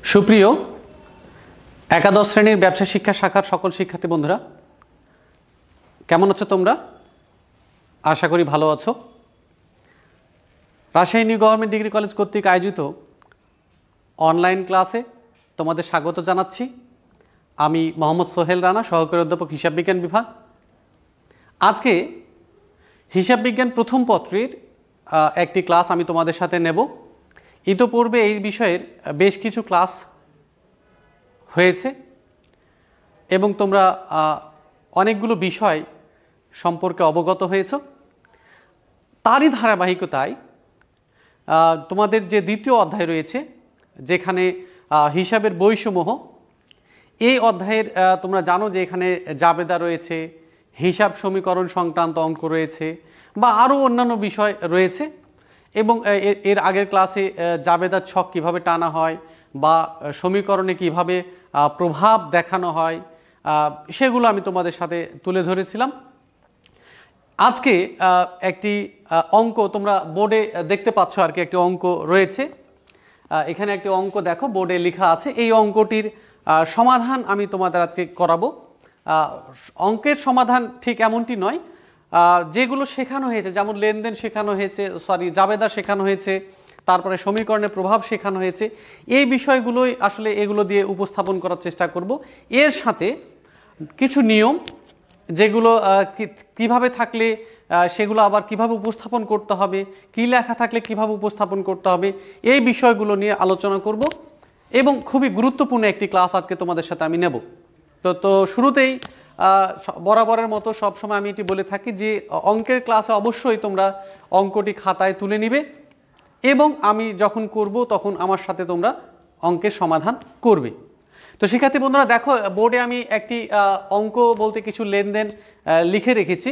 সুপ্রিয় একাদশ শ্রেণীর ব্যবসা শিক্ষা শাখার সকল শিক্ষার্থী বন্ধুরা, কেমন আছো তোমরা? আশা করি ভালো আছো। Rajshahi new government degree college কর্তৃক আয়োজিত অনলাইন ক্লাসে তোমাদের স্বাগত জানাচ্ছি। আমি মোহাম্মদ সোহেল রানা, সহকারী অধ্যাপক হিসাব বিজ্ঞান বিভাগ। আজকে হিসাব বিজ্ঞান প্রথম পত্রের একটি ক্লাস আমি তোমাদের সাথে নেব। ইতোপূর্বে এই বিষয়ের বেশ কিছু ক্লাস হয়েছে এবং তোমরা অনেকগুলো বিষয় সম্পর্কে অবগত হয়েছ। তারই ধারাবাহিকতায় তোমাদের যে দ্বিতীয় অধ্যায় রয়েছে, যেখানে হিসাবের বৈসমূহ, এই অধ্যায়ের তোমরা জানো যে এখানে জাবেদা রয়েছে, হিসাব সমীকরণ সংক্রান্ত অঙ্ক রয়েছে বা আরও অন্যান্য বিষয় রয়েছে। এবং এর আগের ক্লাসে জাবেদার ছক কিভাবে টানা হয় বা সমীকরণে কিভাবে প্রভাব দেখানো হয় সেগুলো আমি তোমাদের সাথে তুলে ধরেছিলাম। আজকে একটি অঙ্ক তোমরা বোর্ডে দেখতে পাচ্ছ, আর কি একটি অঙ্ক রয়েছে। এখানে একটি অঙ্ক দেখো বোর্ডে লেখা আছে। এই অঙ্কটির সমাধান আমি তোমাদের আজকে করাবো। অঙ্কের সমাধান ঠিক এমনটি নয়, যেগুলো শেখানো হয়েছে, যেমন লেনদেন শেখানো হয়েছে, জাবেদা শেখানো হয়েছে, তারপরে সমীকরণের প্রভাব শেখানো হয়েছে, এই বিষয়গুলোই আসলে এগুলো দিয়ে উপস্থাপন করার চেষ্টা করব। এর সাথে কিছু নিয়ম, যেগুলো কিভাবে থাকলে সেগুলো আবার কিভাবে উপস্থাপন করতে হবে, কী লেখা থাকলে কিভাবে উপস্থাপন করতে হবে, এই বিষয়গুলো নিয়ে আলোচনা করব। এবং খুবই গুরুত্বপূর্ণ একটি ক্লাস আজকে তোমাদের সাথে আমি নেব। তো শুরুতেই বরাবরের মতো সবসময় আমি এটি বলে থাকি যে অঙ্কের ক্লাসে অবশ্যই তোমরা অঙ্কটি খাতায় তুলে নিবে এবং আমি যখন করব তখন আমার সাথে তোমরা অঙ্কের সমাধান করবে। তো শিক্ষার্থী বন্ধুরা দেখো, বোর্ডে আমি একটি অঙ্ক বলতে কিছু লেনদেন লিখে রেখেছি।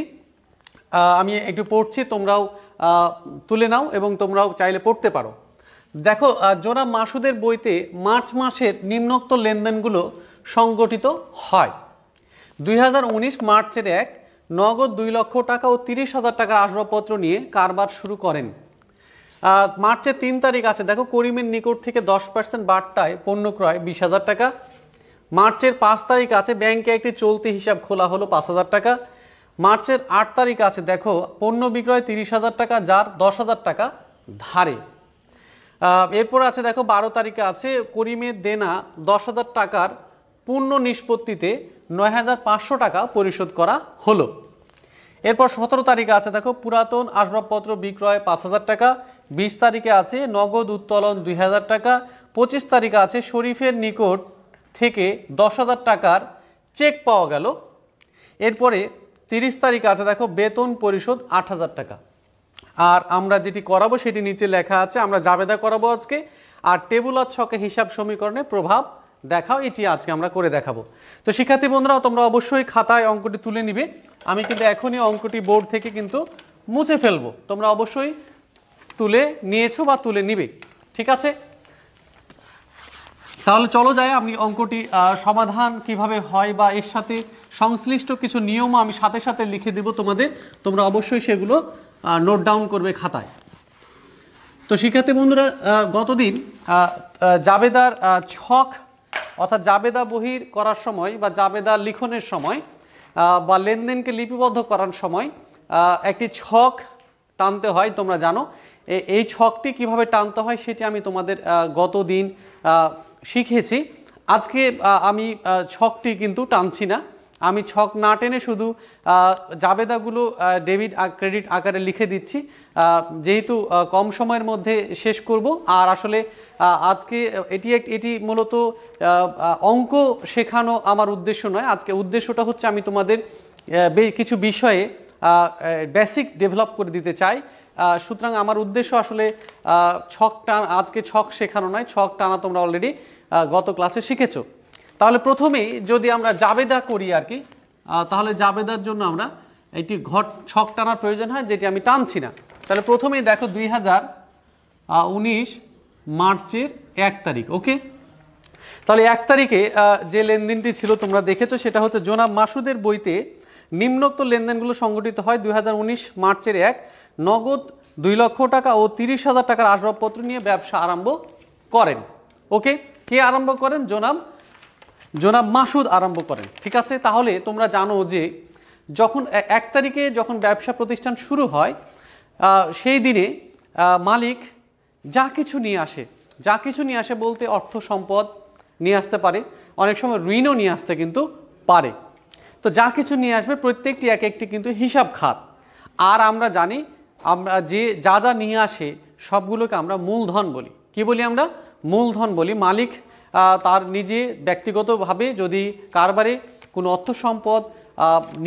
আমি একটু পড়ছি, তোমরাও তুলে নাও এবং তোমরাও চাইলে পড়তে পারো। দেখো, জনাব মাসুদের বইতে মার্চ মাসের নিম্নোক্ত লেনদেনগুলো সংগঠিত হয়। 2019 মার্চের 1 নগদ 2 লক্ষ টাকা ও 30,000 টাকার আসবাবপত্র নিয়ে কারবার শুরু করেন। মার্চের 3 তারিখ আছে, দেখো করিমের নিকট থেকে 10% বার্তায় পণ্য ক্রয় 20,000 টাকা। মার্চের 5 তারিখ আছে, ব্যাংকে একটি চলতি হিসাব খোলা হলো 5,000 টাকা। মার্চের 8 তারিখ আছে, দেখো পণ্য বিক্রয় 30,000 টাকা, যার 10,000 টাকা ধারে। এরপর আছে দেখো 12 তারিখে আছে, করিমের দেনা 10,000 টাকার পূর্ণ নিষ্পত্তিতে 9,500 টাকা পরিশোধ করা হলো। এরপর 17 তারিখে আছে, দেখো পুরাতন আসবাবপত্র বিক্রয় 5,000 টাকা। 20 তারিখে আছে নগদ উত্তোলন 2,000 টাকা। 25 তারিখে আছে শরীফের নিকট থেকে 10,000 টাকার চেক পাওয়া গেল। এরপরে 30 তারিখে আছে, দেখো বেতন পরিশোধ 8,000 টাকা। আর আমরা যেটি করাবো সেটি নিচে লেখা আছে, আমরা জাবেদা করাবো আজকে। আর টেবুল আর ছকে হিসাব সমীকরণে প্রভাব দেখাও, এটি আজকে আমরা করে দেখাবো। তো শিক্ষার্থী বন্ধুরা, তোমরা অবশ্যই খাতায় অঙ্কটি তুলে নিবে। আমি কিন্তু এখনই অঙ্কটি বোর্ড থেকে কিন্তু মুছে ফেলবো, তোমরা অবশ্যই তুলে নিয়েছো বা তুলে নিবে, ঠিক আছে? তাহলে চলো যাই, আমি অঙ্কটি সমাধান কিভাবে হয় বা এর সাথে সংশ্লিষ্ট কিছু নিয়ম আমি সাথে সাথে লিখে দেব তোমাদের, তোমরা অবশ্যই সেগুলো নোট ডাউন করবে খাতায়। তো শিক্ষার্থী বন্ধুরা, গতদিন জাবেদার ছক অর্থাৎ জাবেদা বহির করার সময় বা জাবেদা লিখনের সময় বা লেনদেনকে লিপিবদ্ধ করার সময় একটি ছক টানতে হয়, তোমরা জানো। এই ছকটি কিভাবে টানতে হয় সেটি আমি তোমাদের গতদিন শিখেছি। আজকে আমি ছকটি কিন্তু টানছি না, আমি ছক না টেনে শুধু জাবেদাগুলো ডেবিট আর ক্রেডিট আকারে লিখে দিচ্ছি, যেহেতু কম সময়ের মধ্যে শেষ করব। আর আসলে আজকে এটি মূলত অঙ্ক শেখানো আমার উদ্দেশ্য নয়। আজকে উদ্দেশ্যটা হচ্ছে আমি তোমাদের কিছু বিষয়ে বেসিক ডেভেলপ করে দিতে চাই। সুতরাং আমার উদ্দেশ্য আসলে আজকে ছক শেখানো নয়, ছক টানা তোমরা অলরেডি গত ক্লাসে শিখেছো। তাহলে প্রথমেই যদি আমরা জাবেদা করি আর কি, তাহলে জাবেদার জন্য আমরা একটি ছক টানার প্রয়োজন হয়, যেটি আমি টানছি না। তাহলে প্রথমেই দেখো 2019 মার্চের 1 তারিখ, ওকে। তাহলে 1 তারিখে যে লেনদেনটি ছিল তোমরা দেখেছো, সেটা হচ্ছে জনাব মাসুদের বইতে নিম্নোক্ত লেনদেনগুলো সংগঠিত হয় 2019 মার্চের 1 নগদ 2 লক্ষ টাকা ও 30,000 টাকার আসবাবপত্র নিয়ে ব্যবসা আরম্ভ করেন। ওকে, কে আরম্ভ করেন? জনাব মাসুদ আরম্ভ করেন। ঠিক আছে, তাহলে তোমরা জানো যে যখন 1 তারিখে যখন ব্যবসা প্রতিষ্ঠান শুরু হয় সেই দিনে মালিক যা কিছু নিয়ে আসে বলতে অর্থ সম্পদ নিয়ে আসতে পারে, অনেক সময় ঋণও নিয়ে আসতে কিন্তু পারে। তো যা কিছু নিয়ে আসবে প্রত্যেকটি এক একটি কিন্তু হিসাব খাত। আর আমরা জানি আমরা যা নিয়ে আসে সবগুলোকে আমরা মূলধন বলি। কি বলি আমরা? মূলধন বলি। মালিক তার নিজে ব্যক্তিগতভাবে যদি কারবারে কোনো অর্থ সম্পদ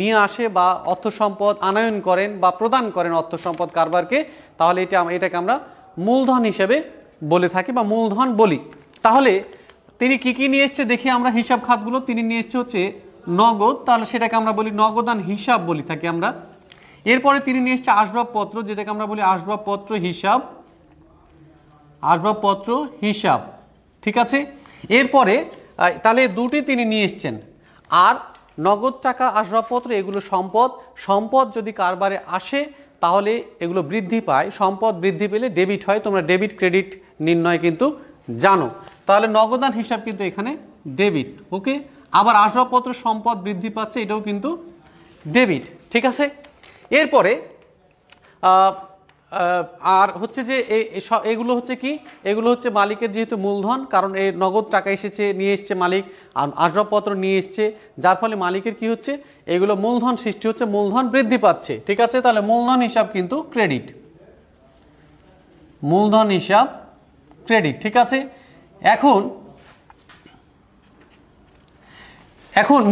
নিয়ে আসে বা অর্থ সম্পদ আনয়ন করেন বা প্রদান করেন অর্থ সম্পদ কারবারকে, তাহলে এটাকে আমরা মূলধন হিসেবে বলে থাকি বা মূলধন বলি। তাহলে তিনি কি নিয়ে এসছে দেখি আমরা হিসাব খাতগুলো। তিনি নিয়ে এসছে হচ্ছে নগদ, তাহলে সেটাকে আমরা বলি নগদান হিসাব বলি থাকি আমরা। এরপরে তিনি নিয়ে এসছে আসবাবপত্র, যেটাকে আমরা বলি আসবাবপত্র হিসাব। ঠিক আছে, এরপরে তাহলে দুটি তিনি নিয়ে এসছেন। আর নগদ টাকা, আসবাবপত্র এগুলো সম্পদ যদি কারবারে আসে তাহলে এগুলো বৃদ্ধি পায়। সম্পদ বৃদ্ধি পেলে ডেবিট হয়। তোমরা ডেবিট ক্রেডিট নির্ণয় কিন্তু জানো। তাহলে নগদান হিসাব কিন্তু এখানে ডেবিট। ওকে, আবার আসবাবপত্র সম্পদ বৃদ্ধি পাচ্ছে, এটাও কিন্তু ডেবিট। ঠিক আছে, এরপরে আর হচ্ছে যে এগুলো হচ্ছে কি? এগুলো হচ্ছে মালিকের যেহেতু মূলধন, কারণ এই নগদ টাকা নিয়ে এসছে মালিক, আসবাবপত্র নিয়ে এসছে, যার ফলে মালিকের কি হচ্ছে? এগুলো মূলধন সৃষ্টি হচ্ছে, মূলধন বৃদ্ধি পাচ্ছে। ঠিক আছে, তাহলে মূলধন হিসাব কিন্তু ক্রেডিট, মূলধন হিসাব ক্রেডিট। ঠিক আছে, এখন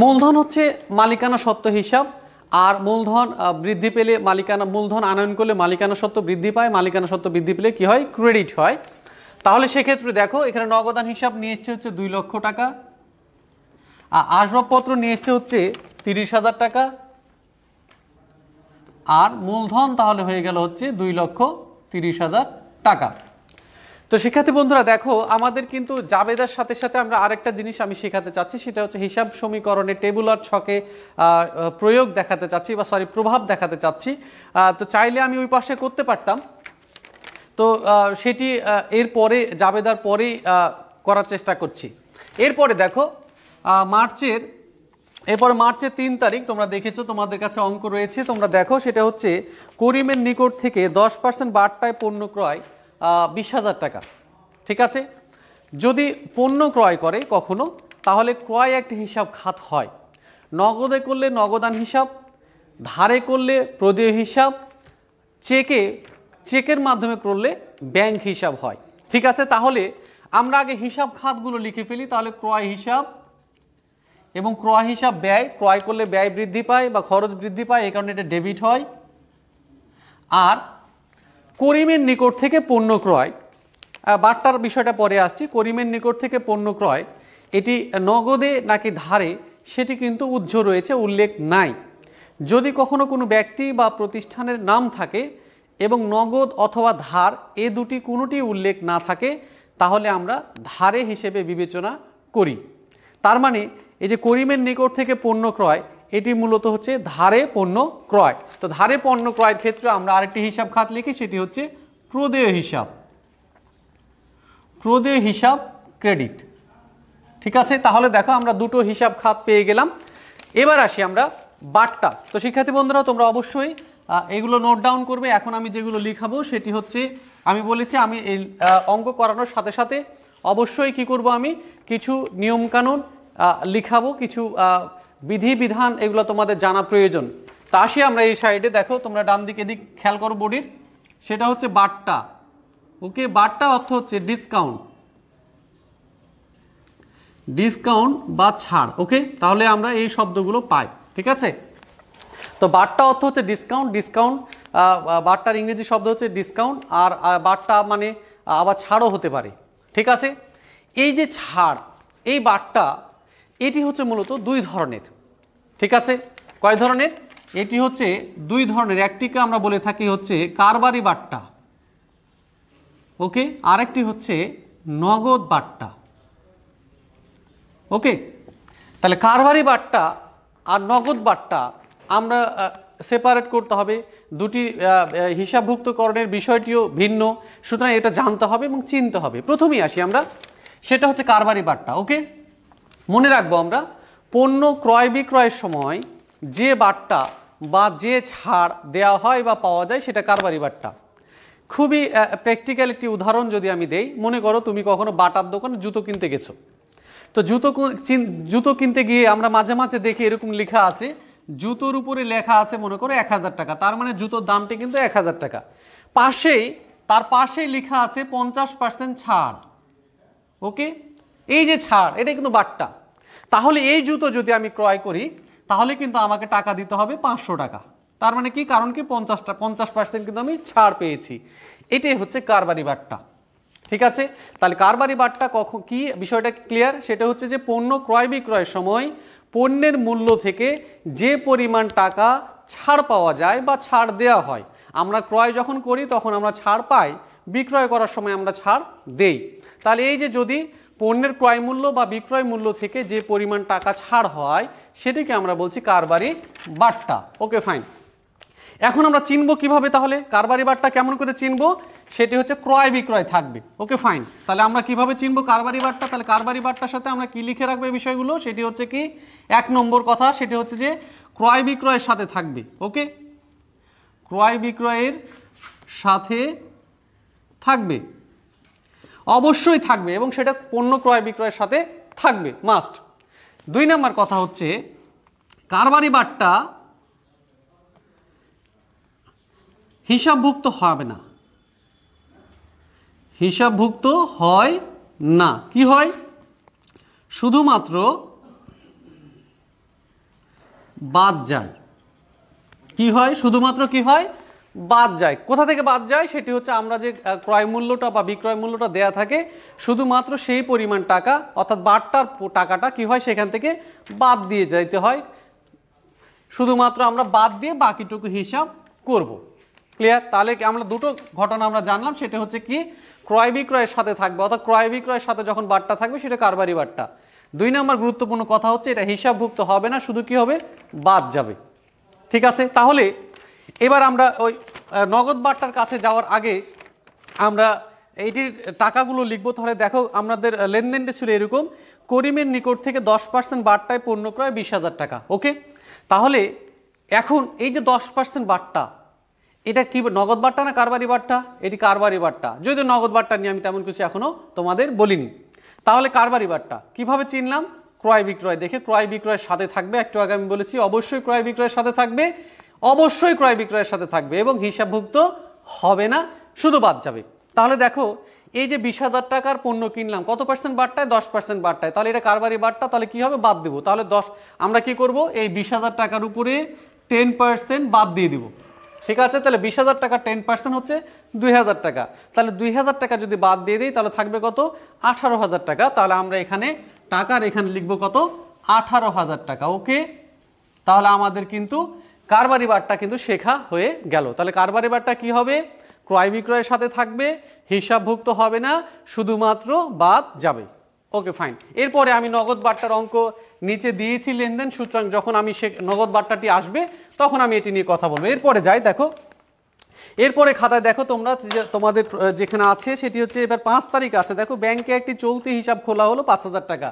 মূলধন হচ্ছে মালিকানা সত্ত্ব হিসাব। আর মূলধন বৃদ্ধি পেলে মূলধন আনয়ন করলে মালিকানা সত্ত্ব বৃদ্ধি পায়, মালিকানা সত্ত্ব বৃদ্ধি পেলে কি হয়? ক্রেডিট হয়। তাহলে সেক্ষেত্রে দেখো এখানে নগদান হিসাব নিয়ে এসছে হচ্ছে 2 লক্ষ টাকা, আর আসবাবপত্র নিয়ে এসছে হচ্ছে 30,000 টাকা, আর মূলধন তাহলে হয়ে গেল হচ্ছে 2,30,000 টাকা। তো শিক্ষার্থী বন্ধুরা দেখো, আমাদের কিন্তু জাবেদার সাথে সাথে আমরা আরেকটা জিনিস আমি শেখাতে চাচ্ছি, সেটা হচ্ছে হিসাব সমীকরণে টেবুলার ছকে প্রয়োগ দেখাতে চাচ্ছি বা প্রভাব দেখাতে চাচ্ছি। তো চাইলে আমি ওই পাশে করতে পারতাম, তো সেটি এরপরে জাবেদার পরেই করার চেষ্টা করছি। এরপরে দেখো মার্চের 3 তারিখ তোমরা দেখেছো, তোমাদের কাছে অঙ্ক রয়েছে, তোমরা দেখো সেটা হচ্ছে করিমের নিকট থেকে 10% বার্তায় পণ্য ক্রয় 20,000 টাকা। ঠিক আছে, যদি পণ্য ক্রয় করে কখনো, তাহলে ক্রয় একটি হিসাব খাত হয়। নগদে করলে নগদান হিসাব, ধারে করলে প্রদেয় হিসাব, চেকের মাধ্যমে করলে ব্যাংক হিসাব হয়। ঠিক আছে, তাহলে আমরা আগে হিসাব খাতগুলো লিখে ফেলি। তাহলে ক্রয় হিসাব এবং ক্রয় হিসাব ব্যয়, ক্রয় করলে ব্যয় বৃদ্ধি পায় বা খরচ বৃদ্ধি পায়, এই কারণে এটা ডেবিট হয়। আর করিমের নিকট থেকে পণ্য ক্রয়, বার্তার বিষয়টা পরে আসছি। করিমের নিকট থেকে পণ্য ক্রয়, এটি নগদে নাকি ধারে সেটি কিন্তু রয়েছে, উল্লেখ নাই। যদি কখনো কোনো ব্যক্তি বা প্রতিষ্ঠানের নাম থাকে এবং নগদ অথবা ধার এ দুটি কোনোটি উল্লেখ না থাকে, তাহলে আমরা ধারে হিসেবে বিবেচনা করি। তার মানে এই যে করিমের নিকট থেকে পণ্য ক্রয়, এটি মূলত হচ্ছে ধারে পণ্য ক্রয়। তো ধারে পণ্য ক্রয়ের ক্ষেত্রে আমরা আরেকটি হিসাব খাত লিখি, সেটি হচ্ছে প্রদেয় হিসাব ক্রেডিট। ঠিক আছে, তাহলে দেখো আমরা দুটো হিসাব খাত পেয়ে গেলাম। এবার আসি আমরা বার্তা। তো শিক্ষার্থী বন্ধুরা তোমরা অবশ্যই এগুলো নোট ডাউন করবে। এখন আমি যেগুলো লিখাবো সেটি হচ্ছে, আমি বলেছি আমি এই অঙ্ক করানোর সাথে সাথে অবশ্যই কি করব, আমি কিছু নিয়মকানুন লিখাবো, কিছু বিধিবিধান, এগুলো তোমাদের জানা প্রয়োজন। তা আসি আমরা এই সাইডে, দেখো তোমরা ডান দিকে দিক খেয়াল করো বডির, সেটা হচ্ছে বার্তা। ওকে, বার্তা অর্থ হচ্ছে ডিসকাউন্ট বা ছাড়। ওকে, তাহলে আমরা এই শব্দগুলো পাই। ঠিক আছে, তো বার্তা অর্থ হচ্ছে ডিসকাউন্ট, বার্তার ইংরেজি শব্দ হচ্ছে ডিসকাউন্ট, আর বার্তা মানে আবার ছাড়ও হতে পারে। ঠিক আছে, এই যে ছাড়, এই বার্তা, এটি হচ্ছে মূলত 2 ধরনের। ঠিক আছে, কয় ধরনের? এটি হচ্ছে 2 ধরনের। একটিকে আমরা বলে থাকি হচ্ছে কারবারি বার্তা, ওকে, আরেকটি হচ্ছে নগদ বার্তা। ওকে, তাহলে কারবারি বার্তা আর নগদ বার্তা আমরা সেপারেট করতে হবে। দুটি হিসাবভুক্তকরণের বিষয়টিও ভিন্ন, সুতরাং এটা জানতে হবে এবং চিনতে হবে। প্রথমেই আসি আমরা সেটা হচ্ছে কারবারি বাট্টা। ওকে, মনে রাখবো আমরা পণ্য ক্রয় বিক্রয়ের সময় যে বাট্টা বা যে ছাড় দেওয়া হয় বা পাওয়া যায় সেটা কারবারি বাট্টা। খুবই প্র্যাকটিক্যাল একটি উদাহরণ যদি আমি দেই, মনে করো তুমি কখনো বাটার দোকানে জুতো কিনতে গেছো। তো জুতো কিনতে গিয়ে আমরা মাঝে মাঝে দেখি এরকম লেখা আছে, জুতোর উপরে লেখা আছে মনে করো 1000 টাকা, তার মানে জুতোর দামটি কিন্তু 1000 টাকা। তার পাশেই লেখা আছে 50% ছাড়। ওকে, এই যে ছাড় এটা কিন্তু বাট্টা। তাহলে এই জুতো যদি আমি ক্রয় করি তাহলে কিন্তু আমাকে টাকা দিতে হবে 500 টাকা। তার মানে কি, কারণ কি 50% কিন্তু আমি ছাড় পেয়েছি। এটাই হচ্ছে কারবারি বাট্টা। ঠিক আছে, তাহলে কারবারি বাট্টা কখন কি বিষয়টা ক্লিয়ার? সেটা হচ্ছে যে পণ্য ক্রয় বিক্রয়ের সময় পণ্যের মূল্য থেকে যে পরিমাণ টাকা ছাড় পাওয়া যায় বা ছাড় দেওয়া হয়, আমরা ক্রয় যখন করি তখন আমরা ছাড় পাই, বিক্রয় করার সময় আমরা ছাড় দেই। তাহলে এই যে যদি পণ্যের ক্রয় মূল্য বা বিক্রয় মূল্য থেকে যে পরিমাণ টাকা ছাড় হয় সেটিকে আমরা বলছি কারবারি বাট্টা। Okay fine. এখন আমরা চিনবো কিভাবে, তাহলে কারবারি বাট্টা কেমন করে চিনবো? সেটি হচ্ছে ক্রয় বিক্রয় থাকবে। ওকে ফাইন, তাহলে আমরা কিভাবে চিনবো কারবারি বাট্টা? তাহলে কারবারি বাট্টার সাথে আমরা কি লিখে রাখবো এই বিষয়গুলো? সেটি হচ্ছে কি, 1 নম্বর কথা সেটি হচ্ছে যে ক্রয় বিক্রয়ের সাথে থাকবে। ওকে, ক্রয় বিক্রয়ের সাথে থাকবে, অবশ্যই থাকবে, এবং সেটা পণ্য ক্রয় বিক্রয়ের সাথে থাকবে মাস্ট। 2 নম্বর কথা হচ্ছে কারবারি বাট্টা হিসাবভুক্ত হবে না, হিসাবভুক্ত হয় না। কি হয়? শুধুমাত্র বাদ যায়। কি হয়? শুধুমাত্র কি হয়? বাদ যায়। কোথা থেকে বাদ যায়? সেটি হচ্ছে আমরা যে ক্রয় মূল্যটা বা বিক্রয় মূল্যটা দেয়া থাকে শুধুমাত্র সেই পরিমাণ টাকা অর্থাৎ বাট্টার টাকাটা কি হয় সেখান থেকে বাদ দিয়ে যাইতে হয়। শুধুমাত্র আমরা বাদ দিয়ে বাকিটুকু হিসাব করব। ক্লিয়ার? তাহলে আমরা দুটো ঘটনা আমরা জানলাম, সেটা হচ্ছে কি, ক্রয় বিক্রয়ের সাথে থাকবে অর্থাৎ ক্রয় বিক্রয়ের সাথে যখন বাট্টা থাকবে সেটা কারবারি বাট্টা। 2 নম্বর গুরুত্বপূর্ণ কথা হচ্ছে এটা হিসাবভুক্ত হবে না, শুধু কি হবে? বাদ যাবে। ঠিক আছে, তাহলে এবার আমরা ওই নগদ বাট্টার কাছে যাওয়ার আগে আমরা এইটির টাকাগুলো লিখবো। তাহলে দেখো আমাদের লেনদেনটা ছিল এরকম, করিমের নিকট থেকে 10% বাট্টায় পণ্য ক্রয় 20,000 টাকা। ওকে, তাহলে এখন এই যে 10% বাট্টা, এটা কি নগদ বাট্টা না কারবারি বাট্টা? এটি কারবারি বাট্টা, যদিও নগদ বাট্টা নিয়ে আমি তেমন কিছু এখনো তোমাদের বলিনি। তাহলে কারবারি বাট্টা কিভাবে চিনলাম? ক্রয় বিক্রয় দেখে, ক্রয় বিক্রয়ের সাথে থাকবে। একটু আগে আমি বলেছি অবশ্যই ক্রয় বিক্রয়ের সাথে থাকবে, অবশ্যই ক্রয় বিক্রয়ের সাথে থাকবে, এবং হিসাবভুক্ত হবে না, শুধু বাদ যাবে। তাহলে দেখো এই যে 20,000 টাকার পণ্য কিনলাম, কত পার্সেন্ট বাট্টায়? 10% বাট্টায়। তাহলে এটা কারবারি বাট্টা, তাহলে কি হবে? বাদ দেবো। তাহলে আমরা কি করব? এই 20,000 টাকার উপরে 10% বাদ দিয়ে দিব। ঠিক আছে, তাহলে 20,000 টাকা 10% হচ্ছে 2,000 টাকা। তাহলে 2,000 টাকা যদি বাদ দিয়ে দিই তাহলে থাকবে কত? 18,000 টাকা। তাহলে আমরা এখানে টাকার এখানে লিখবো কত? 18,000 টাকা। ওকে, তাহলে আমাদের কিন্তু কারবারি বাট্টা কিন্তু শেখা হয়ে গেল। তাহলে কারবারি বাট্টা কি হবে? ক্রয় বিক্রয়ের সাথে থাকবে, হিসাবভুক্ত হবে না, শুধুমাত্র বাদ যাবে। Okay fine. এরপরে আমি নগদ বাট্টার অঙ্ক নিচে দিয়েছি লেনদেন, সুতরাং যখন আমি নগদ বাট্টাটি আসবে তখন আমি এটি নিয়ে কথা বলবো। এরপরে যাই, দেখো এরপরে খাতায় দেখো তোমরা তোমাদের যেখানে আছে সেটি হচ্ছে এবার 5 তারিখ আছে। দেখো ব্যাংকে একটি চলতি হিসাব খোলা হলো 5,000 টাকা।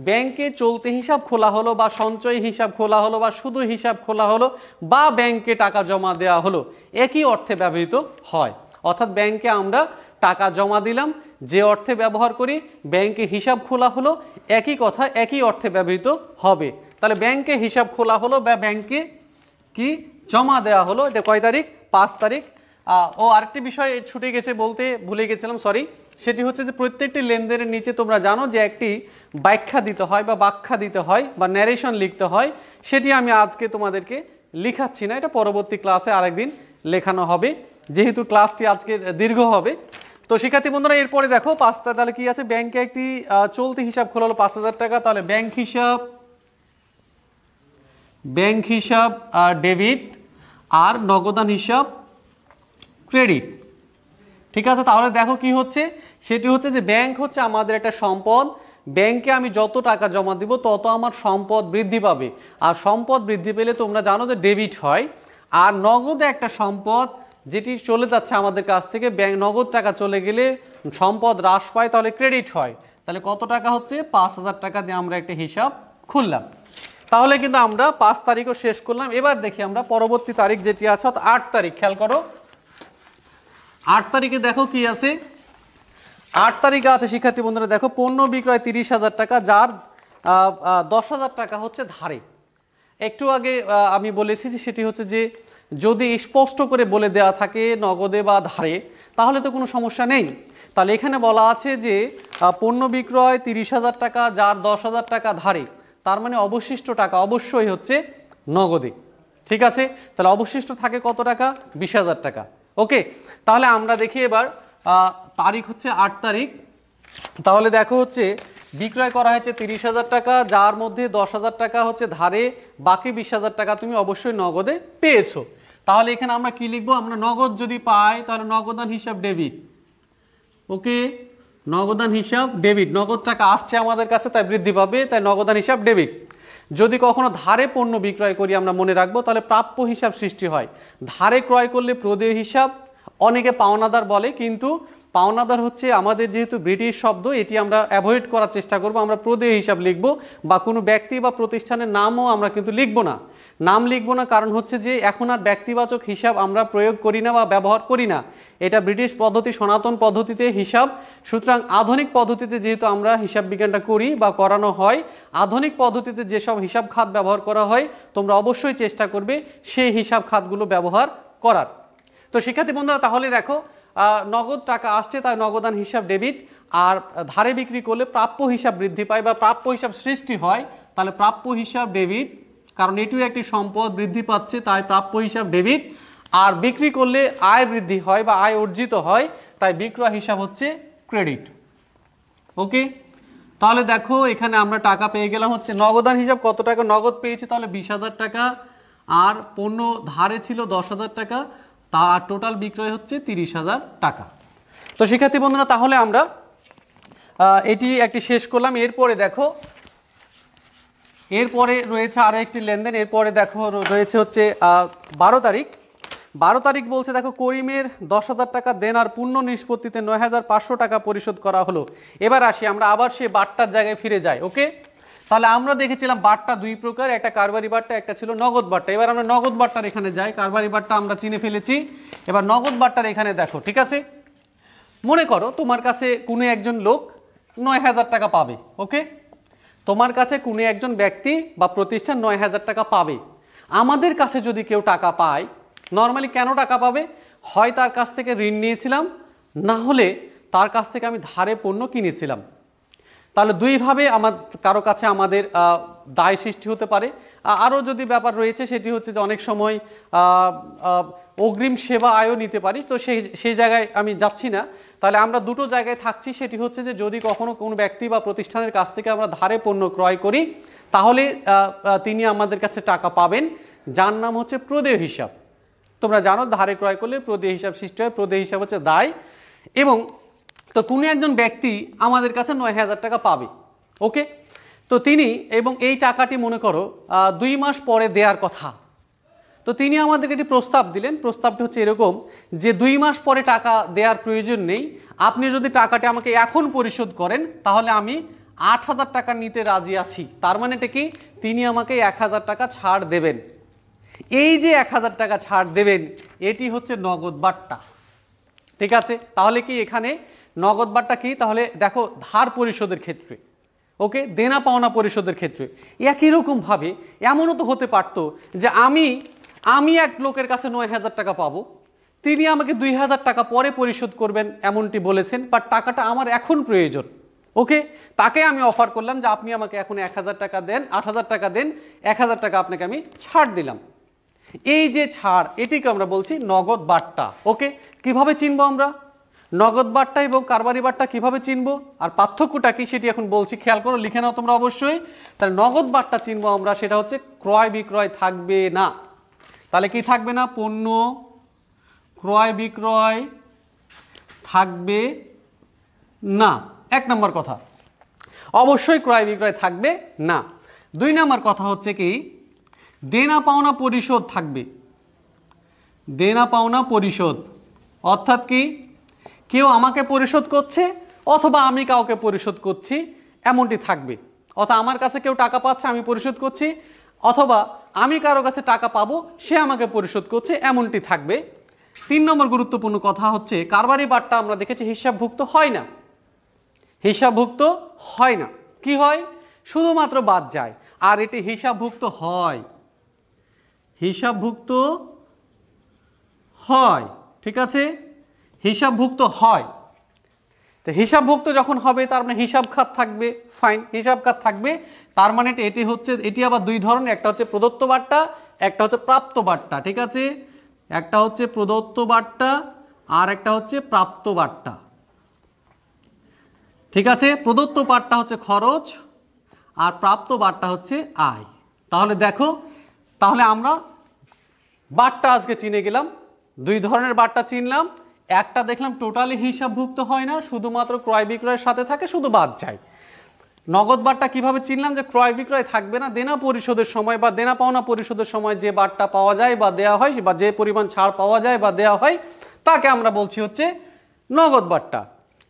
ব্যাংকে চলতি হিসাব খোলা হলো বা সঞ্চয় হিসাব খোলা হলো বা শুধু হিসাব খোলা হলো বা ব্যাংকে টাকা জমা দেওয়া হলো, একই অর্থে ব্যবহৃত হয়। অর্থাৎ ব্যাংকে আমরা টাকা জমা দিলাম, যে অর্থে ব্যবহার করি, ব্যাংকে হিসাব খোলা হলো, একই কথা, একই অর্থে ব্যবহৃত হবে। তাহলে ব্যাংকে হিসাব খোলা হলো বা ব্যাংকে কি জমা দেওয়া হলো, এটা কয় তারিখ? 5 তারিখ। আরেকটি বিষয় ছুটে গেছে, বলতে ভুলে গেছিলাম, সরি। সেটি হচ্ছে যে প্রত্যেকটি লেনদেনের নিচে তোমরা জানো যে একটি ব্যাখ্যা দিতে হয় বা ব্যাখ্যা দিতে হয় বা ন্যারেশন লিখতে হয়। সেটি আমি আজকে তোমাদেরকে লিখাচ্ছি না, এটা পরবর্তী ক্লাসে আরেকদিন লেখানো হবে, যেহেতু ক্লাসটি আজকে দীর্ঘ হবে। তো শিক্ষার্থী বন্ধুরা, এরপরে দেখো 5টা, তাহলে কি আছে? ব্যাংকে একটি চলতি হিসাব খোলা হলো 5,000 টাকা। তাহলে ব্যাংক হিসাব ডেবিট আর নগদান হিসাব ক্রেডিট। ঠিক আছে, তাহলে দেখো কি হচ্ছে, সেটি হচ্ছে যে ব্যাংক হচ্ছে আমাদের একটা সম্পদ। ব্যাংকে আমি যত টাকা জমা দিব তত আমার সম্পদ বৃদ্ধি পাবে, আর সম্পদ বৃদ্ধি পেলে তোমরা জানো যে ডেবিট হয়। আর নগদে একটা সম্পদ যেটি চলে যাচ্ছে আমাদের কাছ থেকে, ব্যাংক নগদ টাকা চলে গেলে সম্পদ হ্রাস পায়, তাহলে ক্রেডিট হয়। তাহলে কত টাকা হচ্ছে 5,000 টাকা দিয়ে আমরা একটা হিসাব খুললাম। তাহলে কিন্তু আমরা 5 তারিখও শেষ করলাম। এবার দেখি আমরা পরবর্তী তারিখ যেটি আছে অর্থাৎ 8 তারিখ, খেয়াল করো 8 তারিখে দেখো কি আছে। 8 তারিখে আছে শিক্ষার্থী বন্ধুরা দেখো পণ্য বিক্রয় 30,000 টাকা, যার 10,000 টাকা হচ্ছে ধারে। একটু আগে আমি বলেছি যে সেটি হচ্ছে যে যদি স্পষ্ট করে বলে দেওয়া থাকে নগদে বা ধারে তাহলে তো কোনো সমস্যা নেই। তাহলে এখানে বলা আছে যে পণ্য বিক্রয় 30,000 টাকা, যার 10,000 টাকা ধারে, তার মানে অবশিষ্ট টাকা অবশ্যই হচ্ছে নগদে। ঠিক আছে, তাহলে অবশিষ্ট থাকে কত টাকা? 20,000 টাকা। ওকে, তাহলে আমরা দেখি এবার তারিখ হচ্ছে 8 তারিখ। তাহলে দেখো হচ্ছে বিক্রয় করা হয়েছে 30,000 টাকা, যার মধ্যে 10,000 টাকা হচ্ছে ধারে, বাকি 20,000 টাকা তুমি অবশ্যই নগদে পেয়েছো। তাহলে এখানে আমরা কি লিখবো? আমরা নগদ যদি পাই তাহলে নগদান হিসাব ডেবিট। ওকে, নগদান হিসাব ডেবিট, নগদ টাকা আসছে আমাদের কাছে তাই বৃদ্ধি পাবে, তাই নগদান হিসাব ডেবিট। যদি কখনো ধারে পণ্য বিক্রয় করি আমরা মনে রাখবো তাহলে প্রাপ্য হিসাব সৃষ্টি হয়। ধারে ক্রয় করলে প্রদেয় হিসাব, অনেকে পাওনাদার বলে, কিন্তু পাওনাদার হচ্ছে আমাদের যেহেতু ব্রিটিশ শব্দ এটি আমরা অ্যাভয়েড করার চেষ্টা করব। আমরা প্রদেয় হিসাব লিখব, বা কোনো ব্যক্তি বা প্রতিষ্ঠানের নামও আমরা কিন্তু লিখব না। নাম লিখব না কারণ হচ্ছে যে এখন আর ব্যক্তিবাচক হিসাব আমরা প্রয়োগ করি না বা ব্যবহার করি না। এটা ব্রিটিশ পদ্ধতি, সনাতন পদ্ধতিতে হিসাব। সুতরাং আধুনিক পদ্ধতিতে যেহেতু আমরা হিসাব বিজ্ঞানটা করি বা করানো হয়, আধুনিক পদ্ধতিতে যেসব হিসাব খাত ব্যবহার করা হয় তোমরা অবশ্যই চেষ্টা করবে সেই হিসাব খাতগুলো ব্যবহার করার। তো শিক্ষার্থী বন্ধুরা তাহলে দেখো নগদ টাকা আসছে তাই নগদান হিসাব ডেবিট, আর ধারে বিক্রি করলে প্রাপ্য হিসাব বৃদ্ধি পায় বা প্রাপ্য হিসাব সৃষ্টি হয়, তাহলে প্রাপ্য হিসাব ডেবিট, কারণ এটিও একটি সম্পদ বৃদ্ধি পাচ্ছে তাই প্রাপ্য হিসাব ডেবিট। আর বিক্রি করলে আয় বৃদ্ধি হয় বা আয় অর্জিত হয় তাই বিক্রয় হিসাব হচ্ছে ক্রেডিট। ওকে, তাহলে দেখো এখানে আমরা টাকা পেয়ে গেলাম হচ্ছে নগদান হিসাব কত টাকা নগদ পেয়েছি, তাহলে 20,000 টাকা, আর পণ্য ধারে ছিল 10,000 টাকা, তার টোটাল বিক্রয় হচ্ছে 30,000 টাকা। তো শিক্ষার্থী বন্ধুরা তাহলে আমরা এটি একটি শেষ করলাম। এরপরে দেখো এরপরে রয়েছে আরও একটি লেনদেন। এরপরে দেখো রয়েছে হচ্ছে 12 তারিখ। 12 তারিখ বলছে দেখো করিমের 10,000 টাকা দেন আর পূর্ণ নিষ্পত্তিতে 9,500 টাকা পরিশোধ করা হলো। এবার আসি আমরা আবার সে বাট্টার জায়গায় ফিরে যাই। ওকে, তাহলে আমরা দেখেছিলাম বাট্টা দুই প্রকার, একটা কারবারি বাট্টা, একটা ছিল নগদ বাট্টা। এবার আমরা নগদ বাট্টার এখানে যাই। কারবারি বাট্টা আমরা চিনে ফেলেছি, এবার নগদ বাট্টার এখানে দেখো। ঠিক আছে, মনে করো তোমার কাছে কোনো একজন লোক 9,000 টাকা পাবে। ওকে, তোমার কাছে কোনো একজন ব্যক্তি বা প্রতিষ্ঠান 9,000 টাকা পাবে। আমাদের কাছে যদি কেউ টাকা পায়, নর্মালি কেন টাকা পাবে? হয় তার কাছ থেকে ঋণ নিয়েছিলাম, না হলে তার কাছ থেকে আমি ধারে পণ্য কিনেছিলাম। তাহলে দুইভাবে কারো কাছে আমাদের দায় সৃষ্টি হতে পারে। আরও যদি ব্যাপার রয়েছে সেটি হচ্ছে যে অনেক সময় অগ্রিম সেবা আয়ও নিতে পারি, তো সেই জায়গায় আমি যাচ্ছি না। তাহলে আমরা দুটো জায়গায় থাকছি, সেটি হচ্ছে যে যদি কখনো কোনো ব্যক্তি বা প্রতিষ্ঠানের কাছ থেকে আমরা ধারে পণ্য ক্রয় করি তাহলে তিনি আমাদের কাছে টাকা পাবেন, যার নাম হচ্ছে প্রদেয় হিসাব। তোমরা জানো ধারে ক্রয় করলে প্রদেয় হিসাব সৃষ্টি হয়, প্রদেয় হিসাব হচ্ছে দায়। এবং তো কোনো একজন ব্যক্তি আমাদের কাছে 9,000 টাকা পাবে। ওকে, তো তিনি এবং এই টাকাটি মনে করো 2 মাস পরে দেওয়ার কথা। তো তিনি আমাদেরকে একটি প্রস্তাব দিলেন। প্রস্তাবটি হচ্ছে এরকম যে 2 মাস পরে টাকা দেওয়ার প্রয়োজন নেই, আপনি যদি টাকাটি আমাকে এখন পরিশোধ করেন তাহলে আমি 8,000 টাকা নিতে রাজি আছি। তার মানে এটা কি? তিনি আমাকে 1,000 টাকা ছাড় দেবেন। এই যে 1,000 টাকা ছাড় দেবেন এটি হচ্ছে নগদ বাট্টা। ঠিক আছে, তাহলে কি এখানে নগদ বাট্টা কি? তাহলে দেখো ধার পরিশোধের ক্ষেত্রে, ওকে, দেনা পাওনা পরিশোধের ক্ষেত্রে একই রকমভাবে এমনও তো হতে পারতো যে আমি এক লোকের কাছে 9,000 টাকা পাবো, তিনি আমাকে 2,000 টাকা পরে পরিশোধ করবেন এমনটি বলেছেন, বাট টাকাটা আমার এখন প্রয়োজন। ওকে, তাকে আমি অফার করলাম যে আপনি আমাকে এখন 1,000 টাকা দেন, 8,000 টাকা দেন, 1,000 টাকা আপনাকে আমি ছাড় দিলাম। এই যে ছাড় এটিকে আমরা বলছি নগদ বাট্টা। ওকে, কিভাবে চিনবো আমরা নগদ বাট্টা এবং কারবারি বাট্টা কিভাবে চিনবো আর পার্থক্যটা কি সেটি এখন বলছি, খেয়াল করো, লিখে নাও তোমরা অবশ্যই। তাহলে নগদ বাট্টা চিনবো আমরা, সেটা হচ্ছে ক্রয় বিক্রয় থাকবে না। তাহলে কি থাকবে না? পণ্য ক্রয় বিক্রয় থাকবে না, 1 নম্বর কথা। অবশ্যই ক্রয় বিক্রয় থাকবে না। 2 নম্বর কথা হচ্ছে কি দেনা পাওনা পরিশোধ থাকবে। দেনা পাওনা পরিশোধ অর্থাৎ কি কেউ আমাকে পরিশোধ করছে, অথবা আমি কাউকে পরিশোধ করছি, এমনটি থাকবে। অথবা আমার কাছে কেউ টাকা পাচ্ছে, আমি পরিশোধ করছি, অথবা আমি কারো কাছে টাকা পাবো, সে আমাকে পরিশোধ করছে, এমনটি থাকবে। 3 নম্বর গুরুত্বপূর্ণ কথা হচ্ছে কারবারি বাট্টা আমরা দেখেছি হিসাবভুক্ত হয় না। হিসাবভুক্ত হয় না, কি হয়? শুধুমাত্র বাদ যায়। আর এটি হিসাবভুক্ত হয়, হিসাবভুক্ত হয়, ঠিক আছে, হিসাবভুক্ত হয়। তো হিসাবভুক্ত যখন হবে তার মানে হিসাব খাত থাকবে, ফাইন, হিসাব খাত থাকবে। তার মানে এটি আবার দুই ধরনের, একটা হচ্ছে প্রদত্ত বাট্টা, একটা হচ্ছে প্রাপ্ত বাট্টা, ঠিক আছে। একটা হচ্ছে প্রদত্ত বাট্টা আর একটা হচ্ছে প্রাপ্ত বাট্টা, ঠিক আছে। প্রদত্ত বাট্টা হচ্ছে খরচ আর প্রাপ্ত বাট্টা হচ্ছে আয়। তাহলে দেখো, তাহলে আমরা বাট্টা আজকে চিনে গেলাম, দুই ধরনের বাট্টা চিনলাম। একটা দেখলাম টোটালি হিসাবভুক্ত হয় না, শুধুমাত্র ক্রয় বিক্রয়ের সাথে থাকে, শুধু বাদ যায়। নগদ বাট্টা কিভাবে চিনলাম? যে ক্রয় বিক্রয় থাকবে না, দেনা পরিশোধের সময় বা দেনা পাওনা পরিশোধের সময় যে বাট্টা পাওয়া যায় বা দেওয়া হয়, বা যে পরিমাণ ছাড় পাওয়া যায় বা দেওয়া হয়, তাকে আমরা বলছি হচ্ছে নগদ বাট্টা।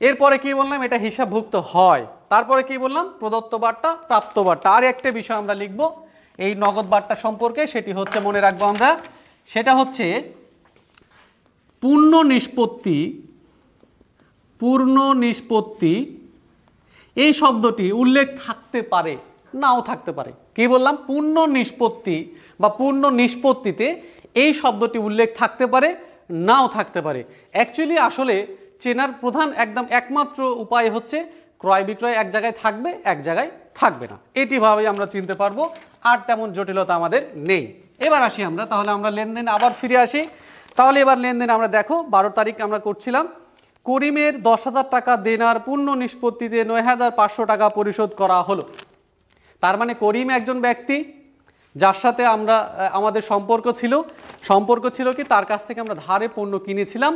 এরপরে কি বললাম? এটা হিসাবভুক্ত হয়। তারপরে কি বললাম? প্রদত্ত বাট্টা, প্রাপ্ত বাট্টা। আর একটা বিষয় আমরা লিখব এই নগদ বাট্টা সম্পর্কে, সেটি হচ্ছে, মনে রাখবো আমরা, সেটা হচ্ছে পূর্ণ নিষ্পত্তি। পূর্ণ নিষ্পত্তি এই শব্দটি উল্লেখ থাকতে পারে, নাও থাকতে পারে। কি বললাম? পূর্ণ নিষ্পত্তি বা পূর্ণ নিষ্পত্তিতে এই শব্দটি উল্লেখ থাকতে পারে, নাও থাকতে পারে। অ্যাকচুয়ালি আসলে চেনার প্রধান একমাত্র উপায় হচ্ছে ক্রয় বিক্রয় এক জায়গায় থাকবে, এক জায়গায় থাকবে না। এটিভাবেই আমরা চিনতে পারবো, আর তেমন জটিলতা আমাদের নেই। এবার আসি আমরা, তাহলে আমরা লেনদেন আবার ফিরে আসি। তাহলে এবার লেনদেন আমরা দেখো, 12 তারিখ আমরা করছিলাম। করিমের 10,000 টাকা দেনার পূর্ণ নিষ্পত্তিতে 9,500 টাকা পরিশোধ করা হলো। তার মানে করিম একজন ব্যক্তি যার সাথে আমাদের সম্পর্ক ছিল কি, তার কাছ থেকে আমরা ধারে পণ্য কিনেছিলাম,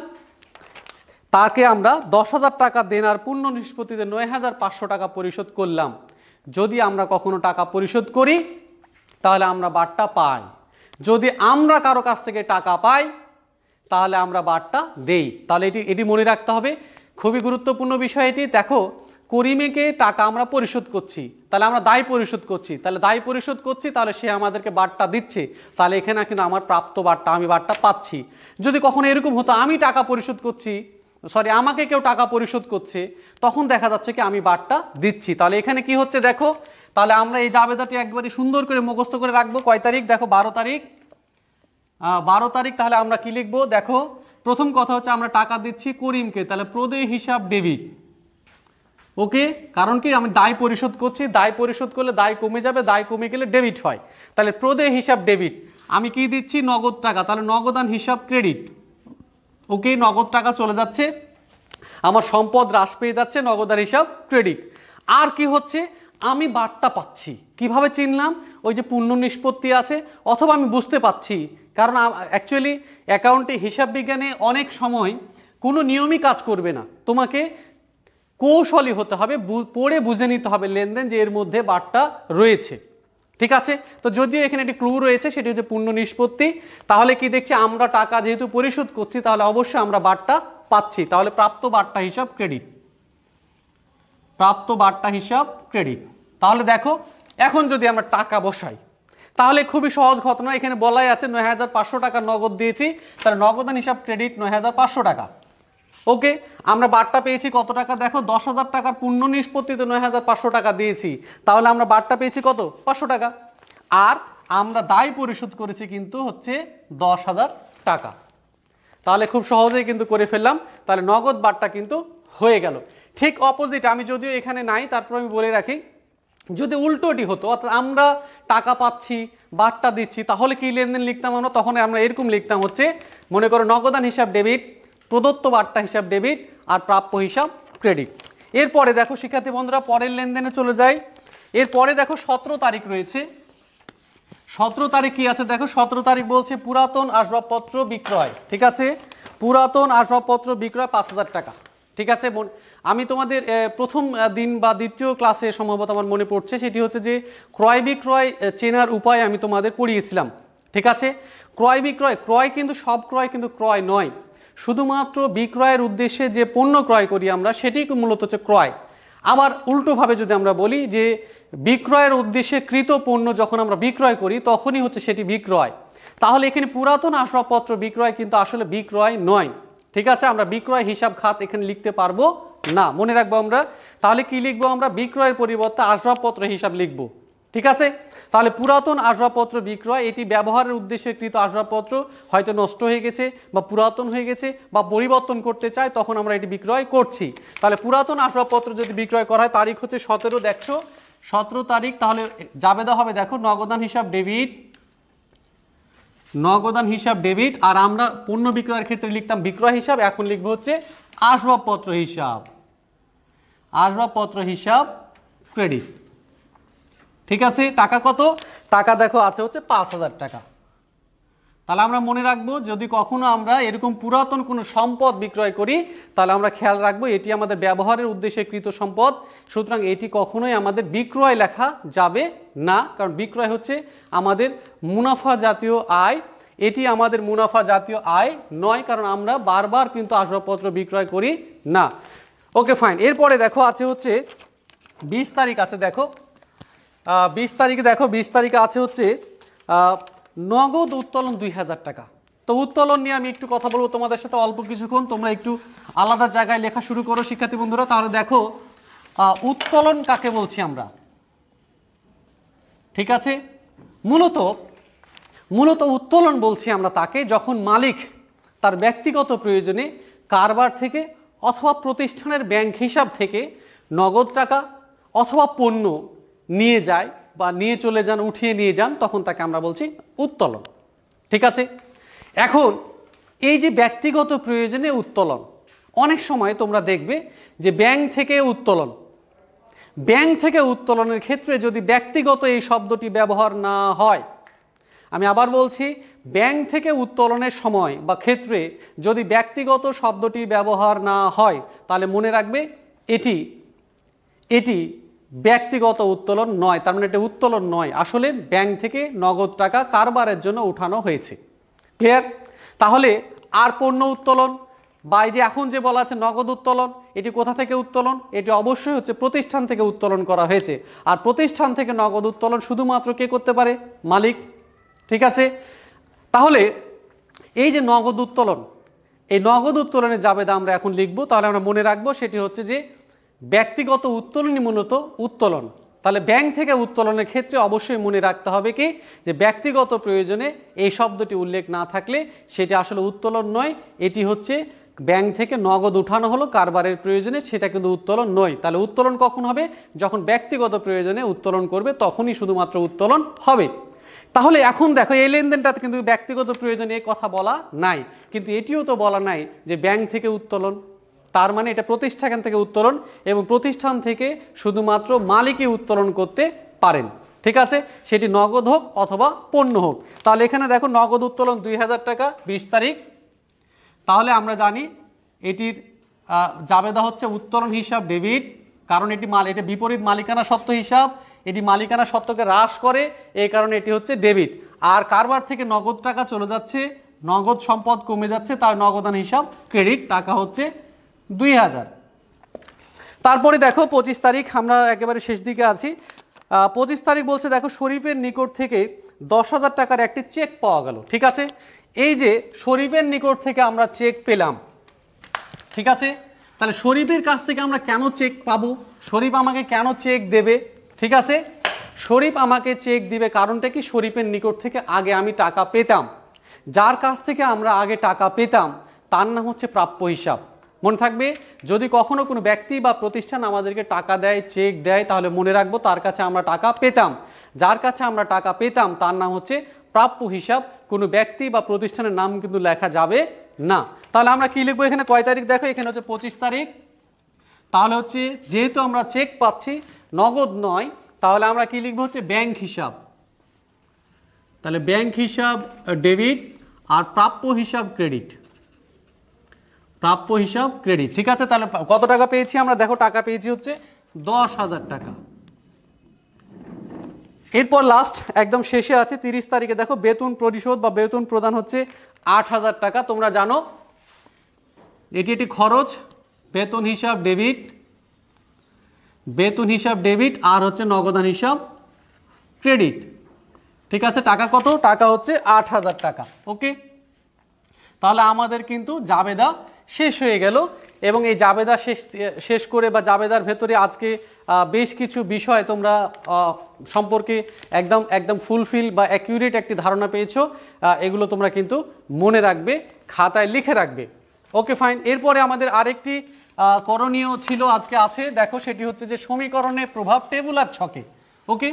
তাকে আমরা 10,000 টাকা দেনার পূর্ণ নিষ্পত্তিতে 9,500 টাকা পরিশোধ করলাম। যদি আমরা কখনো টাকা পরিশোধ করি তাহলে আমরা বাট্টা পাই, যদি আমরা কারো কাছ থেকে টাকা পাই তাহলে আমরা বাট্টা দেই। তাহলে এটি মনে রাখতে হবে, খুবই গুরুত্বপূর্ণ বিষয় এটি। দেখো, করিমেকে টাকা আমরা পরিশোধ করছি, তাহলে আমরা দায় পরিশোধ করছি, তাহলে সে আমাদেরকে বাট্টা দিচ্ছে, তাহলে এখানে কিন্তু আমার প্রাপ্ত বাট্টা, আমি বাট্টা পাচ্ছি। যদি কখনো এরকম হতো আমি টাকা পরিশোধ করছি, আমাকে কেউ টাকা পরিশোধ করছে, তখন দেখা যাচ্ছে কি আমি বাট্টা দিচ্ছি। তাহলে এখানে কি হচ্ছে দেখো, তাহলে আমরা এই জাবেদাটি একবারে সুন্দর করে মুখস্থ করে রাখবো। কয় তারিখ? দেখো 12 তারিখ। 12 তারিখ। তাহলে আমরা কি লিখবো? দেখো, প্রথম কথা হচ্ছে আমরা টাকা দিচ্ছি করিমকে, তাহলে প্রদেয় হিসাব ডেবিট। ওকে, কারণ কি আমি দায় পরিশোধ করছি, দায় পরিশোধ করলে দায় কমে যাবে, দায় কমে গেলে ডেবিট হয়। তাহলে প্রদেয় হিসাব ডেবিট। আমি কি দিচ্ছি? নগদ টাকা, তাহলে নগদান হিসাব ক্রেডিট। ওকে, নগদ টাকা চলে যাচ্ছে, আমার সম্পদ হ্রাস পেয়ে যাচ্ছে, নগদান হিসাব ক্রেডিট। আর কি হচ্ছে? আমি বাট্টা পাচ্ছি। কিভাবে চিনলাম? ওই যে পূর্ণ নিষ্পত্তি আছে, অথবা আমি বুঝতে পাচ্ছি, কারণ অ্যাকচুয়ালি অ্যাকাউন্টে হিসাব বিজ্ঞানে অনেক সময় কোনো নিয়মই কাজ করবে না, তোমাকে কৌশলী হতে হবে, পড়ে বুঝে নিতে হবে লেনদেন যে এর মধ্যে বাট্টা রয়েছে, ঠিক আছে। তো যদিও এখানে একটি ক্লু রয়েছে, সেটি হচ্ছে পূর্ণ নিষ্পত্তি। তাহলে কি দেখছি, আমরা টাকা যেহেতু পরিশোধ করছি, তাহলে অবশ্যই আমরা বাট্টা পাচ্ছি। তাহলে প্রাপ্ত বাট্টা হিসাব ক্রেডিট, প্রাপ্ত বাট্টা হিসাব ক্রেডিট। তাহলে দেখো, এখন যদি আমরা টাকা বসাই, তাহলে খুবই সহজ ঘটনা, এখানে বলাই আছে 9,500 টাকা নগদ দিয়েছি, তাহলে নগদান হিসাব ক্রেডিট 9,500 টাকা। ওকে, আমরা বাট্টা পেয়েছি কত টাকা? দেখো, 10,000 টাকার পূর্ণ নিষ্পত্তিতে 9,500 টাকা দিয়েছি, তাহলে আমরা বাট্টা পেয়েছি কত? 500 টাকা। আর আমরা দায় পরিশোধ করেছি কিন্তু হচ্ছে 10,000 টাকা। তাহলে খুব সহজেই কিন্তু করে ফেললাম, তাহলে নগদ বাট্টা কিন্তু হয়ে গেল। ঠিক অপোজিট, আমি যদিও এখানে নাই, তারপর আমি বলে রাখি, যদি উল্টোটি হতো, অর্থাৎ আমরা টাকা পাচ্ছি, বাট্টা দিচ্ছি, তাহলে কি লেনদেন লিখতাম আমরা? তখন আমরা এরকম লিখতাম হচ্ছে, মনে করো নগদান হিসাব ডেবিট, প্রদত্ত বাট্টা হিসাব ডেবিট, আর প্রাপ্য হিসাব ক্রেডিট। এরপরে দেখো শিক্ষার্থী বন্ধুরা, পরের লেনদেনে চলে যাই। এরপরে দেখো 17 তারিখ রয়েছে। 17 তারিখ কি আছে দেখো, 17 তারিখ বলছে পুরাতন আসবাবপত্র বিক্রয়, ঠিক আছে। পুরাতন আসবাবপত্র বিক্রয় 5,000 টাকা, ঠিক আছে। আমি তোমাদের প্রথম দিন বা দ্বিতীয় ক্লাসে সম্ভবত আমার মনে পড়ছে, সেটি হচ্ছে যে ক্রয় বিক্রয় চেনার উপায় আমি তোমাদের পড়িয়েছিলাম, ঠিক আছে। ক্রয় বিক্রয়, ক্রয় কিন্তু সব ক্রয় কিন্তু ক্রয় নয়। শুধুমাত্র বিক্রয়ের উদ্দেশ্যে যে পণ্য ক্রয় করি আমরা সেটি মূলত হচ্ছে ক্রয়। আবার উল্টোভাবে যদি আমরা বলি যে বিক্রয়ের উদ্দেশ্যে কৃত পণ্য যখন আমরা বিক্রয় করি তখনই হচ্ছে সেটি বিক্রয়। তাহলে এখানে পুরাতন আসবাবপত্র বিক্রয় কিন্তু আসলে বিক্রয় নয়। ঠিক আছে, আমরা বিক্রয় হিসাব খাত এখানে লিখতে পারবো না, মনে রাখবো আমরা। তাহলে কি লিখবো আমরা? বিক্রয়ের পরিবর্তে আসবাবপত্র হিসাব লিখবো। ঠিক আছে, তাহলে পুরাতন আসবাবপত্র বিক্রয়, এটি ব্যবহারের উদ্দেশ্যে কৃত আসবাবপত্র, হয়তো নষ্ট হয়ে গেছে বা পুরাতন হয়ে গেছে বা পরিবর্তন করতে চাই, তখন আমরা এটি বিক্রয় করছি। তাহলে পুরাতন আসবাবপত্র যদি বিক্রয় করা হয়, তারিখ হচ্ছে 17, দেখছো 17 তারিখ, তাহলে জাবেদা হবে দেখো নগদান হিসাব ডেবিট, নগদান হিসাব ডেবিট। আর আমরা পণ্য বিক্রয়ের ক্ষেত্রে লিখতাম বিক্রয় হিসাব, এখন লিখবো হচ্ছে আসবাবপত্র হিসাব, আসবাবপত্র হিসাব ক্রেডিট। ঠিক আছে, টাকা কত? টাকা দেখো আছে হচ্ছে 5,000 টাকা। তাহলে আমরা মনে রাখবো যদি কখনো আমরা এরকম পুরাতন কোনো সম্পদ বিক্রয় করি তাহলে আমরা খেয়াল রাখবো এটি আমাদের ব্যবহারের উদ্দেশ্যে কৃত সম্পদ, সুতরাং এটি কখনোই আমাদের বিক্রয় লেখা যাবে না, কারণ বিক্রয় হচ্ছে আমাদের মুনাফা জাতীয় আয়, এটি আমাদের মুনাফা জাতীয় আয় নয়, কারণ আমরা বারবার কিন্তু আসবাবপত্র বিক্রয় করি না। Okay fine. এরপরে দেখো আছে হচ্ছে 20 তারিখ আছে, দেখো 20 তারিখে, দেখো 20 তারিখে আছে হচ্ছে নগদ উত্তোলন 2000 টাকা। তো উত্তোলন নিয়ে আমি একটু কথা বলবো তোমাদের সাথে অল্প কিছুক্ষণ, তোমরা একটু আলাদা জায়গায় লেখা শুরু করো শিক্ষার্থী বন্ধুরা। তাহলে দেখো উত্তোলন কাকে বলছি আমরা? ঠিক আছে, মূলত উত্তোলন বলছি আমরা তাকে যখন মালিক তার ব্যক্তিগত প্রয়োজনে কারবার থেকে অথবা প্রতিষ্ঠানের ব্যাংক হিসাব থেকে নগদ টাকা অথবা পণ্য নিয়ে যায় বা নিয়ে চলে যান, উঠিয়ে নিয়ে যান, তখন তাকে আমরা বলছি উত্তোলন। ঠিক আছে, এখন এই যে ব্যক্তিগত প্রয়োজনে উত্তোলন, অনেক সময় তোমরা দেখবে যে ব্যাংক থেকে উত্তোলন, ব্যাংক থেকে উত্তোলনের ক্ষেত্রে যদি ব্যক্তিগত এই শব্দটি ব্যবহার না হয়, আমি আবার বলছি, ব্যাংক থেকে উত্তোলনের সময় বা ক্ষেত্রে যদি ব্যক্তিগত শব্দটি ব্যবহার না হয় তাহলে মনে রাখবে এটি ব্যক্তিগত উত্তোলন নয়, তার মানে এটা উত্তোলন নয়, আসলে ব্যাংক থেকে নগদ টাকা কারবারের জন্য উঠানো হয়েছে। ক্লিয়ার? তাহলে আর পণ্য উত্তোলন বা এই যে এখন যে বলা আছে নগদ উত্তোলন, এটি কোথা থেকে উত্তোলন? এটি অবশ্যই হচ্ছে প্রতিষ্ঠান থেকে উত্তোলন করা হয়েছে। আর প্রতিষ্ঠান থেকে নগদ উত্তোলন শুধুমাত্র কে করতে পারে? মালিক। ঠিক আছে, তাহলে এই যে নগদ উত্তোলন, এই নগদ উত্তোলনের জাবেদা আমরা এখন লিখব। তাহলে আমরা মনে রাখবো সেটি হচ্ছে যে ব্যক্তিগত উত্তোলনই মূলত উত্তোলন। তাহলে ব্যাংক থেকে উত্তোলনের ক্ষেত্রে অবশ্যই মনে রাখতে হবে কি যে ব্যক্তিগত প্রয়োজনে এই শব্দটি উল্লেখ না থাকলে সেটি আসলে উত্তোলন নয়, এটি হচ্ছে ব্যাংক থেকে নগদ উঠানো হলো কারবারের প্রয়োজনে, সেটা কিন্তু উত্তোলন নয়। তাহলে উত্তোলন কখন হবে? যখন ব্যক্তিগত প্রয়োজনে উত্তোলন করবে তখনই শুধুমাত্র উত্তোলন হবে। তাহলে এখন দেখো এই লেনদেনটাতে কিন্তু ব্যক্তিগত প্রয়োজনে এই কথা বলা নাই, কিন্তু এটিও তো বলা নাই যে ব্যাংক থেকে উত্তোলন, তার মানে এটা প্রতিষ্ঠান থেকে উত্তোলন এবং প্রতিষ্ঠান থেকে শুধুমাত্র মালিকই উত্তোলন করতে পারেন। ঠিক আছে, সেটি নগদ হোক অথবা পণ্য হোক। তাহলে এখানে দেখো নগদ উত্তোলন 2000 টাকা 20 তারিখ। তাহলে আমরা জানি এটির জাবেদা হচ্ছে উত্তোলন হিসাব ডেবিট, কারণ এটি এটা বিপরীত মালিকানা সত্ত্ব হিসাব, এটি মালিকানা সত্ত্বকে হ্রাস করে, এই কারণে এটি হচ্ছে ডেবিট। আর কারবার থেকে নগদ টাকা চলে যাচ্ছে, নগদ সম্পদ কমে যাচ্ছে, তার নগদান হিসাব ক্রেডিট, টাকা হচ্ছে 2000। তারপরে দেখো 25 তারিখ, আমরা একেবারে শেষ দিকে আছি। 25 তারিখ বলছে দেখো শরীফের নিকট থেকে 10,000 টাকার একটি চেক পাওয়া গেল। ঠিক আছে, এই যে শরীফের নিকট থেকে আমরা চেক পেলাম, ঠিক আছে, তাহলে শরীফের কাছ থেকে আমরা কেন চেক পাবো? শরীফ আমাকে কেন চেক দেবে? ঠিক আছে, শরীফ আমাকে চেক দিবে কারণটা কি? শরীফের নিকট থেকে আগে আমি টাকা পেতাম, যার কাছ থেকে আমরা আগে টাকা পেতাম তার নাম হচ্ছে প্রাপ্য হিসাব। মনে থাকবে, যদি কখনো কোনো ব্যক্তি বা প্রতিষ্ঠান আমাদেরকে টাকা দেয়, চেক দেয়, তাহলে মনে রাখবো তার কাছে আমরা টাকা পেতাম, যার কাছে আমরা টাকা পেতাম তার নাম হচ্ছে প্রাপ্য হিসাব। কোনো ব্যক্তি বা প্রতিষ্ঠানের নাম কিন্তু লেখা যাবে না। তাহলে আমরা কি লিখবো এখানে? কয় তারিখ? দেখো এখানে হচ্ছে 25 তারিখ। তাহলে হচ্ছে যেহেতু আমরা চেক পাচ্ছি, নগদ নয়, তাহলে আমরা কি লিখবো? হচ্ছে ব্যাংক হিসাব। তাহলে ব্যাংক হিসাব ডেবিট আর প্রাপ্য হিসাব ক্রেডিট, প্রাপ্য হিসাব ক্রেডিট। ঠিক আছে, তাহলে কত টাকা পেয়েছি আমরা? দেখো টাকা পেয়েছি হচ্ছে 10,000 টাকা। এরপর লাস্ট একদম শেষে আছে 30 তারিখে, দেখো বেতন পরিশোধ বা বেতন প্রদান হচ্ছে 8,000 টাকা। তোমরা জানো এটি একটি খরচ, বেতন হিসাব ডেবিট, বেতন হিসাব ডেবিট, আর হচ্ছে নগদান হিসাব ক্রেডিট। ঠিক আছে, টাকা কত? টাকা হচ্ছে 8,000 টাকা। ওকে, তাহলে আমাদের কিন্তু জাবেদা শেষ হয়ে গেল। এবং এই জাবেদা শেষ করে বা জাবেদার ভেতরে আজকে বেশ কিছু বিষয় তোমরা সম্পর্কে একদম ফুলফিল বা অ্যাকিউরেট একটি ধারণা পেয়েছো। এগুলো তোমরা কিন্তু মনে রাখবে, খাতায় লিখে রাখবে। Okay fine. এরপরে আমাদের আরেকটি করণীয় ছিল, আজকে আছে, দেখো, সেটি হচ্ছে যে সমীকরণের প্রভাব টেবুলার ছকে। ওকে,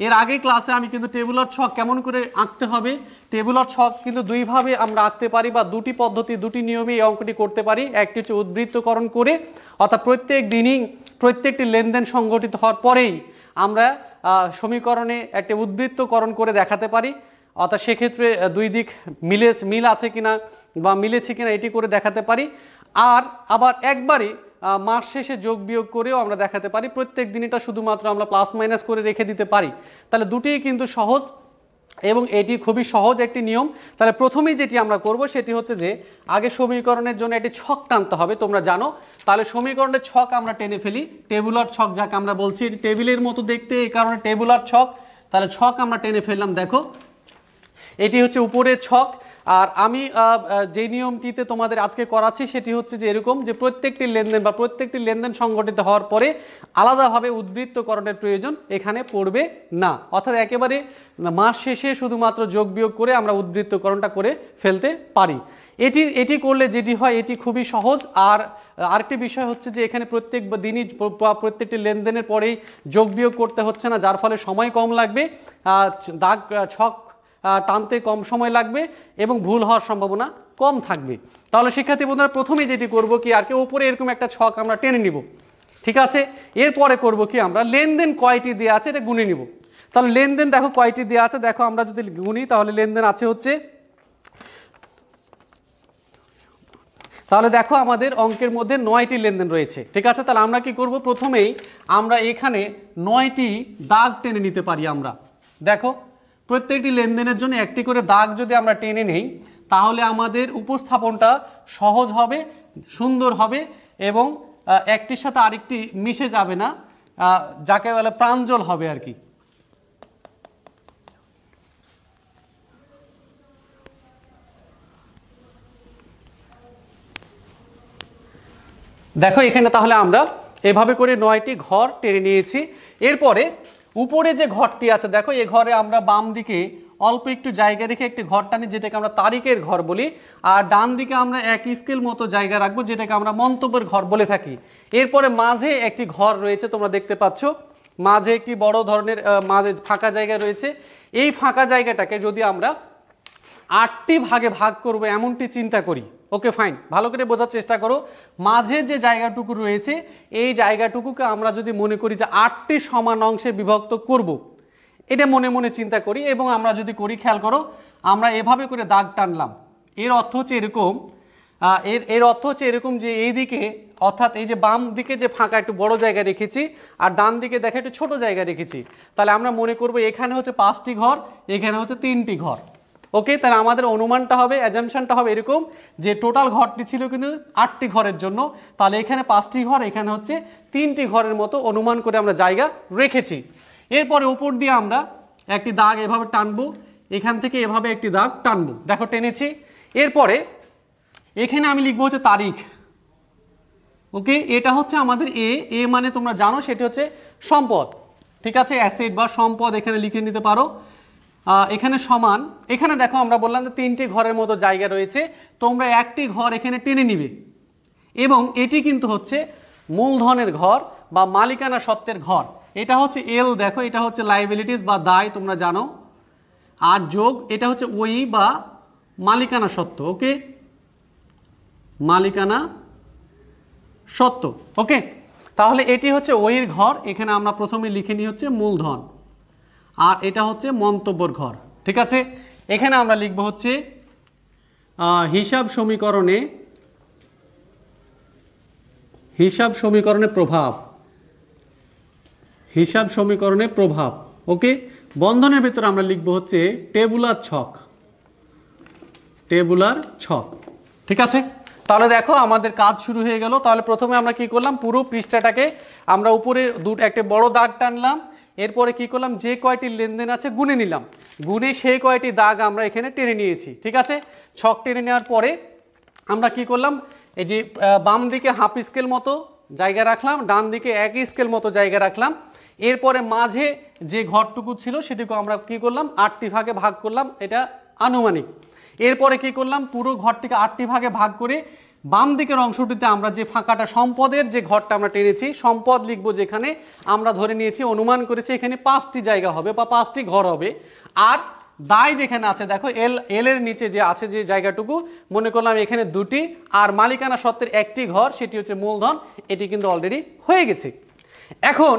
এর আগে ক্লাসে আমি কিন্তু টেবুলার ছক কেমন করে আঁকতে হবে, টেবুলার ছক কিন্তু দুইভাবে আমরা আঁকতে পারি বা দুটি পদ্ধতি, দুটি নিয়মে এই অঙ্কটি করতে পারি। একটি হচ্ছে উদ্বৃত্তকরণ করে, অর্থাৎ প্রত্যেক দিনই প্রত্যেকটি লেনদেন সংগঠিত হওয়ার পরেই আমরা সমীকরণে একটি উদ্বৃত্তকরণ করে দেখাতে পারি, অর্থাৎ সেক্ষেত্রে দুই দিক মিল আছে কিনা বা মিলেছে কিনা এটি করে দেখাতে পারি। আর আবার একবারে মাস শেষে যোগ বিয়োগ করেও আমরা দেখাতে পারি, প্রত্যেক দিন এটা শুধুমাত্র আমরা প্লাস মাইনাস করে রেখে দিতে পারি। তাহলে দুটিই কিন্তু সহজ এবং এটি খুবই সহজ একটি নিয়ম। তাহলে প্রথমেই যেটি আমরা করব সেটি হচ্ছে যে আগে সমীকরণের জন্য একটি ছক টানতে হবে, তোমরা জানো। তাহলে সমীকরণের ছক আমরা টেনে ফেলি, টেবুলার ছক যাকে আমরা বলছি, টেবিলের মতো দেখতে, এই কারণে টেবুলার ছক। তাহলে ছক আমরা টেনে ফেললাম, দেখো এটি হচ্ছে উপরের ছক। আর আমি যে নিয়মটিতে তোমাদের আজকে করাচ্ছি সেটি হচ্ছে যে এরকম, যে প্রত্যেকটি লেনদেন সংগঠিত হওয়ার পরে আলাদাভাবে উদ্বৃত্তকরণের প্রয়োজন এখানে পড়বে না, অর্থাৎ একেবারে মাস শেষে শুধুমাত্র যোগ বিয়োগ করে আমরা উদ্বৃত্তকরণটা করে ফেলতে পারি। এটি করলে যেটি হয়, এটি খুবই সহজ। আর আরেকটি বিষয় হচ্ছে যে এখানে প্রত্যেক দিনই প্রত্যেকটি লেনদেনের পরেই যোগ বিয়োগ করতে হচ্ছে না, যার ফলে সময় কম লাগবে, ছক টানতে কম সময় লাগবে এবং ভুল হওয়ার সম্ভাবনা কম থাকবে। তাহলে শিক্ষার্থী বন্ধুরা প্রথমে যেটি করব কি, আর কি উপরে এরকম একটা ছক আমরা টেনে নিব। ঠিক আছে, এরপরে করব কি, আমরা লেনদেন কয়টি দেওয়া আছে এটা গুনে নিব। তাহলে লেনদেন দেখো কয়টি দেওয়া আছে, দেখো আমরা যদি গুনি তাহলে লেনদেন আছে হচ্ছে, তাহলে দেখো আমাদের অঙ্কের মধ্যে 9টি লেনদেন রয়েছে। ঠিক আছে, তাহলে আমরা কি করব, প্রথমেই আমরা এখানে 9টি দাগ টেনে নিতে পারি। আমরা দেখো প্রত্যেকটি লেনদেনের জন্য একটি করে দাগ যদি আমরা টেনে নেই তাহলে আমাদের উপস্থাপনটা সহজ হবে, সুন্দর হবে এবং একটির সাথে আরেকটি মিশে যাবে না, যাকে বলে প্রাঞ্জল হবে আর কি। দেখো এখানে তাহলে আমরা এভাবে করে 9টি ঘর টেনে নিয়েছি। এরপরে উপরে যে ঘরটি আছে দেখো, এই ঘরে আমরা বাম দিকে অল্প একটু জায়গা রেখে একটি ঘর টানি, যেটাকে আমরা তারিখের ঘর বলি। আর ডান দিকে আমরা এক স্কেল মতো জায়গা রাখবো, যেটাকে আমরা মন্তব্যের ঘর বলে থাকি। এরপরে মাঝে একটি ঘর রয়েছে, তোমরা দেখতে পাচ্ছ মাঝে একটি বড় ধরনের মাঝে ফাঁকা জায়গা রয়েছে। এই ফাঁকা জায়গাটাকে যদি আমরা 8টি ভাগে ভাগ করব এমনটি চিন্তা করি, ওকে ফাইন, ভালো করে বোঝার চেষ্টা করো। মাঝে যে জায়গাটুকু রয়েছে এই জায়গাটুকুকে আমরা যদি মনে করি যে 8টি সমান অংশে বিভক্ত করব, এটা মনে মনে চিন্তা করি এবং আমরা যদি করি, খেয়াল করো, আমরা এভাবে করে দাগ টানলাম। এর অর্থ হচ্ছে এরকম, এর অর্থ হচ্ছে এরকম যে এই দিকে, অর্থাৎ এই যে বাম দিকে যে ফাঁকা একটু বড় জায়গা রেখেছি আর ডান দিকে দেখে একটু ছোট জায়গা রেখেছি, তাহলে আমরা মনে করব এখানে হচ্ছে 5টি ঘর, এখানে হচ্ছে 3টি ঘর। ওকে, তাহলে আমাদের অনুমানটা হবে, অ্যাজাম্পশনটা হবে এরকম যে টোটাল ঘরটি ছিল কিন্তু 8টি ঘরের জন্য, তাহলে এখানে 5টি ঘর, এখানে হচ্ছে 3টি ঘরের মতো অনুমান করে আমরা জায়গা রেখেছি। এরপরে উপর দিয়ে আমরা একটি দাগ এভাবে টানবো, এখান থেকে এভাবে একটি দাগ টানবো, দেখো টেনেছি। এরপরে এখানে আমি লিখবো হচ্ছে তারিখ। ওকে, এটা হচ্ছে আমাদের এ মানে তোমরা জানো সেটি হচ্ছে সম্পদ। ঠিক আছে, অ্যাসেট বা সম্পদ এখানে লিখে নিতে পারো। এখানে সমান, এখানে দেখো আমরা বললাম যে 3টি ঘরের মতো জায়গা রয়েছে, তোমরা একটি ঘর এখানে টেনে নিবে এবং এটি কিন্তু হচ্ছে মূলধনের ঘর বা মালিকানা সত্ত্বের ঘর। এটা হচ্ছে এল, দেখো এটা হচ্ছে লাইবিলিটিস বা দায়, তোমরা জানো। আর যোগ এটা হচ্ছে ওই বা মালিকানা সত্ত্ব। ওকে, মালিকানা সত্ত্ব। ওকে, তাহলে এটি হচ্ছে ওইর ঘর, এখানে আমরা প্রথমে লিখে নিই হচ্ছে মূলধন, আর এটা হচ্ছে মন্তব্যর ঘর। ঠিক আছে, এখানে আমরা লিখব হচ্ছে হিসাব সমীকরণে প্রভাব, হিসাব সমীকরণে প্রভাব। ওকে, বন্ধনের ভিতরে আমরা লিখব হচ্ছে টেবুলার ছক, টেবুলার ছক। ঠিক আছে, তাহলে দেখো আমাদের কাজ শুরু হয়ে গেল। তাহলে প্রথমে আমরা কি করলাম, পুরো পৃষ্ঠাটাকে আমরা উপরে একটা বড় দাগ টানলাম, এরপরে কি করলাম, যে কয়টি লেনদেন আছে গুনে নিলাম, গুনে সেই কয়টি দাগ আমরা এখানে টেনে নিয়েছি। ঠিক আছে, ছক টেনে নেওয়ার পরে আমরা কি করলাম, এই যে বাম দিকে হাফ স্কেল মতো জায়গা রাখলাম, ডান দিকে 1 স্কেল মতো জায়গা রাখলাম। এরপরে মাঝে যে ঘরটুকু ছিল সেটুকু আমরা কি করলাম, 8টি ভাগে ভাগ করলাম, এটা আনুমানিক। এরপরে কি করলাম, পুরো ঘরটিকে 8টি ভাগে ভাগ করে বাম দিকের অংশটিতে আমরা যে ফাঁকাটা সম্পদের যে ঘরটা আমরা টেনেছি, সম্পদ লিখবো যেখানে, আমরা ধরে নিয়েছি, অনুমান করেছি এখানে 5টি জায়গা হবে বা 5টি ঘর হবে। আর দায় যেখানে আছে দেখো, এল এর নিচে যে আছে যে জায়গাটুকু, মনে করলাম এখানে 2টি, আর মালিকানা সত্ত্বের 1টি ঘর, সেটি হচ্ছে মূলধন। এটি কিন্তু অলরেডি হয়ে গেছে। এখন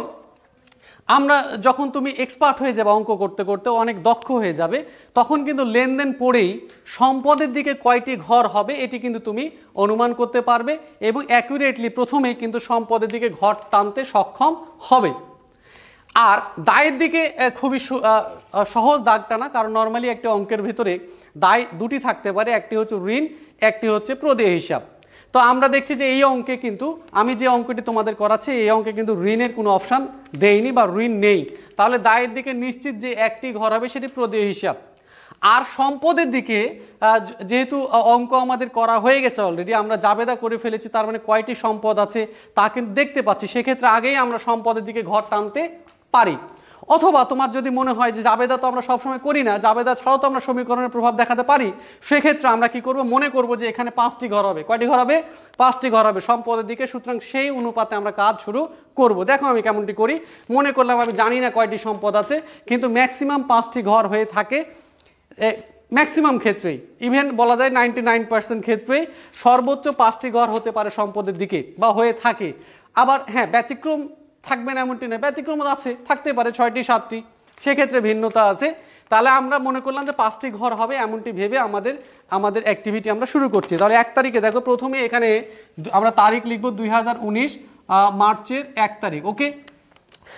আমরা যখন তুমি এক্সপার্ট হয়ে যাবে, অঙ্ক করতে করতে অনেক দক্ষ হয়ে যাবে, তখন কিন্তু লেনদেন পড়েই সম্পদের দিকে কয়টি ঘর হবে এটি কিন্তু তুমি অনুমান করতে পারবে এবং অ্যাকুরেটলি প্রথমেই কিন্তু সম্পদের দিকে ঘর টানতে সক্ষম হবে। আর দায়ের দিকে খুবই সহজ দাগ টানা, কারণ নর্মালি একটা অঙ্কের ভিতরে দায় 2টি থাকতে পারে, একটি হচ্ছে ঋণ, একটি হচ্ছে প্রদেয় হিসাব। তো আমরা দেখছি যে এই অঙ্কে কিন্তু আমি যে অঙ্কটি তোমাদের করাচ্ছি, এই অঙ্কে কিন্তু ঋণের কোনো অপশান দেয়নি বা ঋণ নেই। তাহলে দায়ের দিকে নিশ্চিত যে একটি ঘর হবে সেটি প্রদেয় হিসাব। আর সম্পদের দিকে যেহেতু অঙ্ক আমাদের করা হয়ে গেছে অলরেডি, আমরা জাবেদা করে ফেলেছি, তার মানে কয়টি সম্পদ আছে তা কিন্তু দেখতে পাচ্ছি, সেক্ষেত্রে আগেই আমরা সম্পদের দিকে ঘর টানতে পারি। অথবা তোমার যদি মনে হয় যে জাবেদা তো আমরা সবসময় করি না, জাবেদা ছাড়াও তো আমরা সমীকরণের প্রভাব দেখাতে পারি, সেক্ষেত্রে আমরা কি করব, মনে করব যে এখানে 5টি ঘর হবে। কয়টি ঘর হবে? 5টি ঘর হবে সম্পদের দিকে। সুতরাং সেই অনুপাতে আমরা কাজ শুরু করব। দেখো আমি কেমনটি করি, মনে করলাম আমি জানি না কয়টি সম্পদ আছে, কিন্তু ম্যাক্সিমাম 5টি ঘর হয়ে থাকে ম্যাক্সিমাম ক্ষেত্রেই, ইভেন বলা যায় 99% ক্ষেত্রেই সর্বোচ্চ 5টি ঘর হতে পারে সম্পদের দিকে বা হয়ে থাকে। আবার হ্যাঁ, ব্যতিক্রম থাকবে না এমনটি নয়, ব্যতিক্রম আছে, থাকতে পারে 6টি 7টি, সেক্ষেত্রে ভিন্নতা আছে। তাহলে আমরা মনে করলাম যে 5টি ঘর হবে এমনটি ভেবে আমাদের অ্যাক্টিভিটি আমরা শুরু করছি। তাহলে 1 তারিখে দেখো, প্রথমে এখানে আমরা তারিখ লিখব 2019 মার্চের 1 তারিখ। ওকে,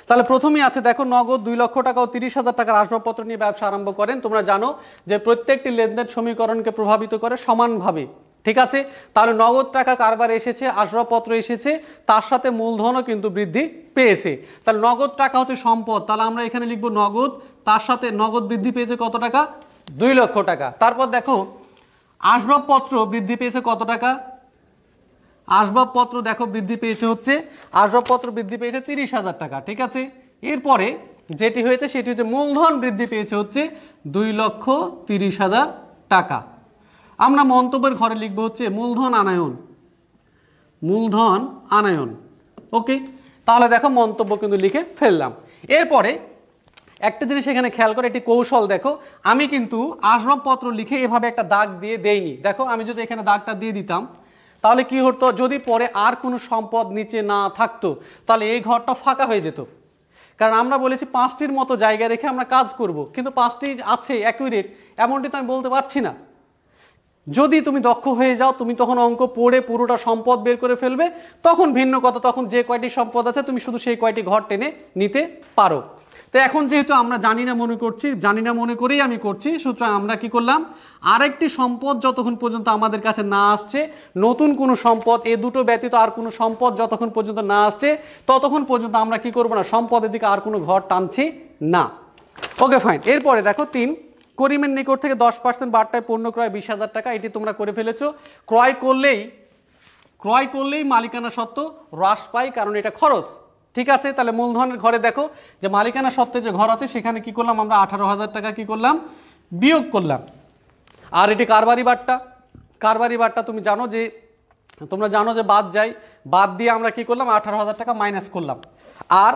তাহলে প্রথমেই আছে দেখো, নগদ 2 লক্ষ টাকা ও 30,000 টাকার আসবাবপত্র নিয়ে ব্যবসা আরম্ভ করেন। তোমরা জানো যে প্রত্যেকটি লেনদেন সমীকরণকে প্রভাবিত করে সমানভাবে। ঠিক আছে, তাহলে নগদ টাকা কারবার এসেছে, আসবাবপত্র এসেছে, তার সাথে মূলধনও কিন্তু বৃদ্ধি পেয়েছে। তাহলে নগদ টাকা হচ্ছে সম্পদ, তাহলে আমরা এখানে লিখব নগদ, তার সাথে নগদ বৃদ্ধি পেয়েছে কত টাকা? 2 লক্ষ টাকা। তারপর দেখো আসবাবপত্র বৃদ্ধি পেয়েছে কত টাকা? আসবাবপত্র দেখো বৃদ্ধি পেয়েছে হচ্ছে, আসবাবপত্র বৃদ্ধি পেয়েছে 30,000 টাকা। ঠিক আছে, এরপরে যেটি হয়েছে সেটি হচ্ছে মূলধন বৃদ্ধি পেয়েছে হচ্ছে 2,30,000 টাকা। আমরা মন্তব্যের ঘরে লিখব হচ্ছে মূলধন আনায়ন, মূলধন আনায়ন। ওকে, তাহলে দেখো মন্তব্য কিন্তু লিখে ফেললাম। এরপরে একটা জিনিস এখানে খেয়াল করে, একটি কৌশল দেখো, আমি কিন্তু আসবাবপত্র লিখে এভাবে একটা দাগ দিয়ে দেইনি। দেখো আমি যদি এখানে দাগটা দিয়ে দিতাম, তাহলে কি হতো, যদি পরে আর কোনো সম্পদ নিচে না থাকতো তাহলে এই ঘরটা ফাঁকা হয়ে যেত। কারণ আমরা বলেছি 5টির মতো জায়গা রেখে আমরা কাজ করব, কিন্তু 5টি আছে অ্যাকুরেট এমনটি তো আমি বলতে পারছি না। যদি তুমি দক্ষ হয়ে যাও, তুমি তখন অঙ্ক পড়ে পুরোটা সম্পদ বের করে ফেলবে, তখন ভিন্ন কথা, তখন যে কয়টি সম্পদ আছে তুমি শুধু সেই কয়টি ঘর টেনে নিতে পারো। তো এখন যেহেতু আমরা জানি না মনে করেই আমি করছি, সুতরাং আমরা কি করলাম, আরেকটি সম্পদ যতক্ষণ পর্যন্ত আমাদের কাছে না আসছে, নতুন কোনো সম্পদ, এ দুটো ব্যতীত আর কোনো সম্পদ যতক্ষণ পর্যন্ত না আসছে, ততক্ষণ পর্যন্ত আমরা কি করব না, সম্পদের দিকে আর কোনো ঘর টানছি না। Okay fine. এরপরে দেখো 3, করিমের নিকট থেকে 10% বার্তায় পণ্য ক্রয় 20,000 টাকা। এটি তোমরা করে ফেলেছো। ক্রয় করলেই মালিকানা সত্ত্ব হ্রাস পায়, কারণ এটা খরচ। ঠিক আছে, তাহলে মূলধনের ঘরে দেখো যে মালিকানা সত্ত্বে যে ঘর আছে সেখানে কি করলাম, আমরা 18,000 টাকা কি করলাম, বিয়োগ করলাম। আর এটি কারবারি বাট্টা তোমরা জানো যে বাদ দিয়ে আমরা কি করলাম, 18,000 টাকা মাইনাস করলাম। আর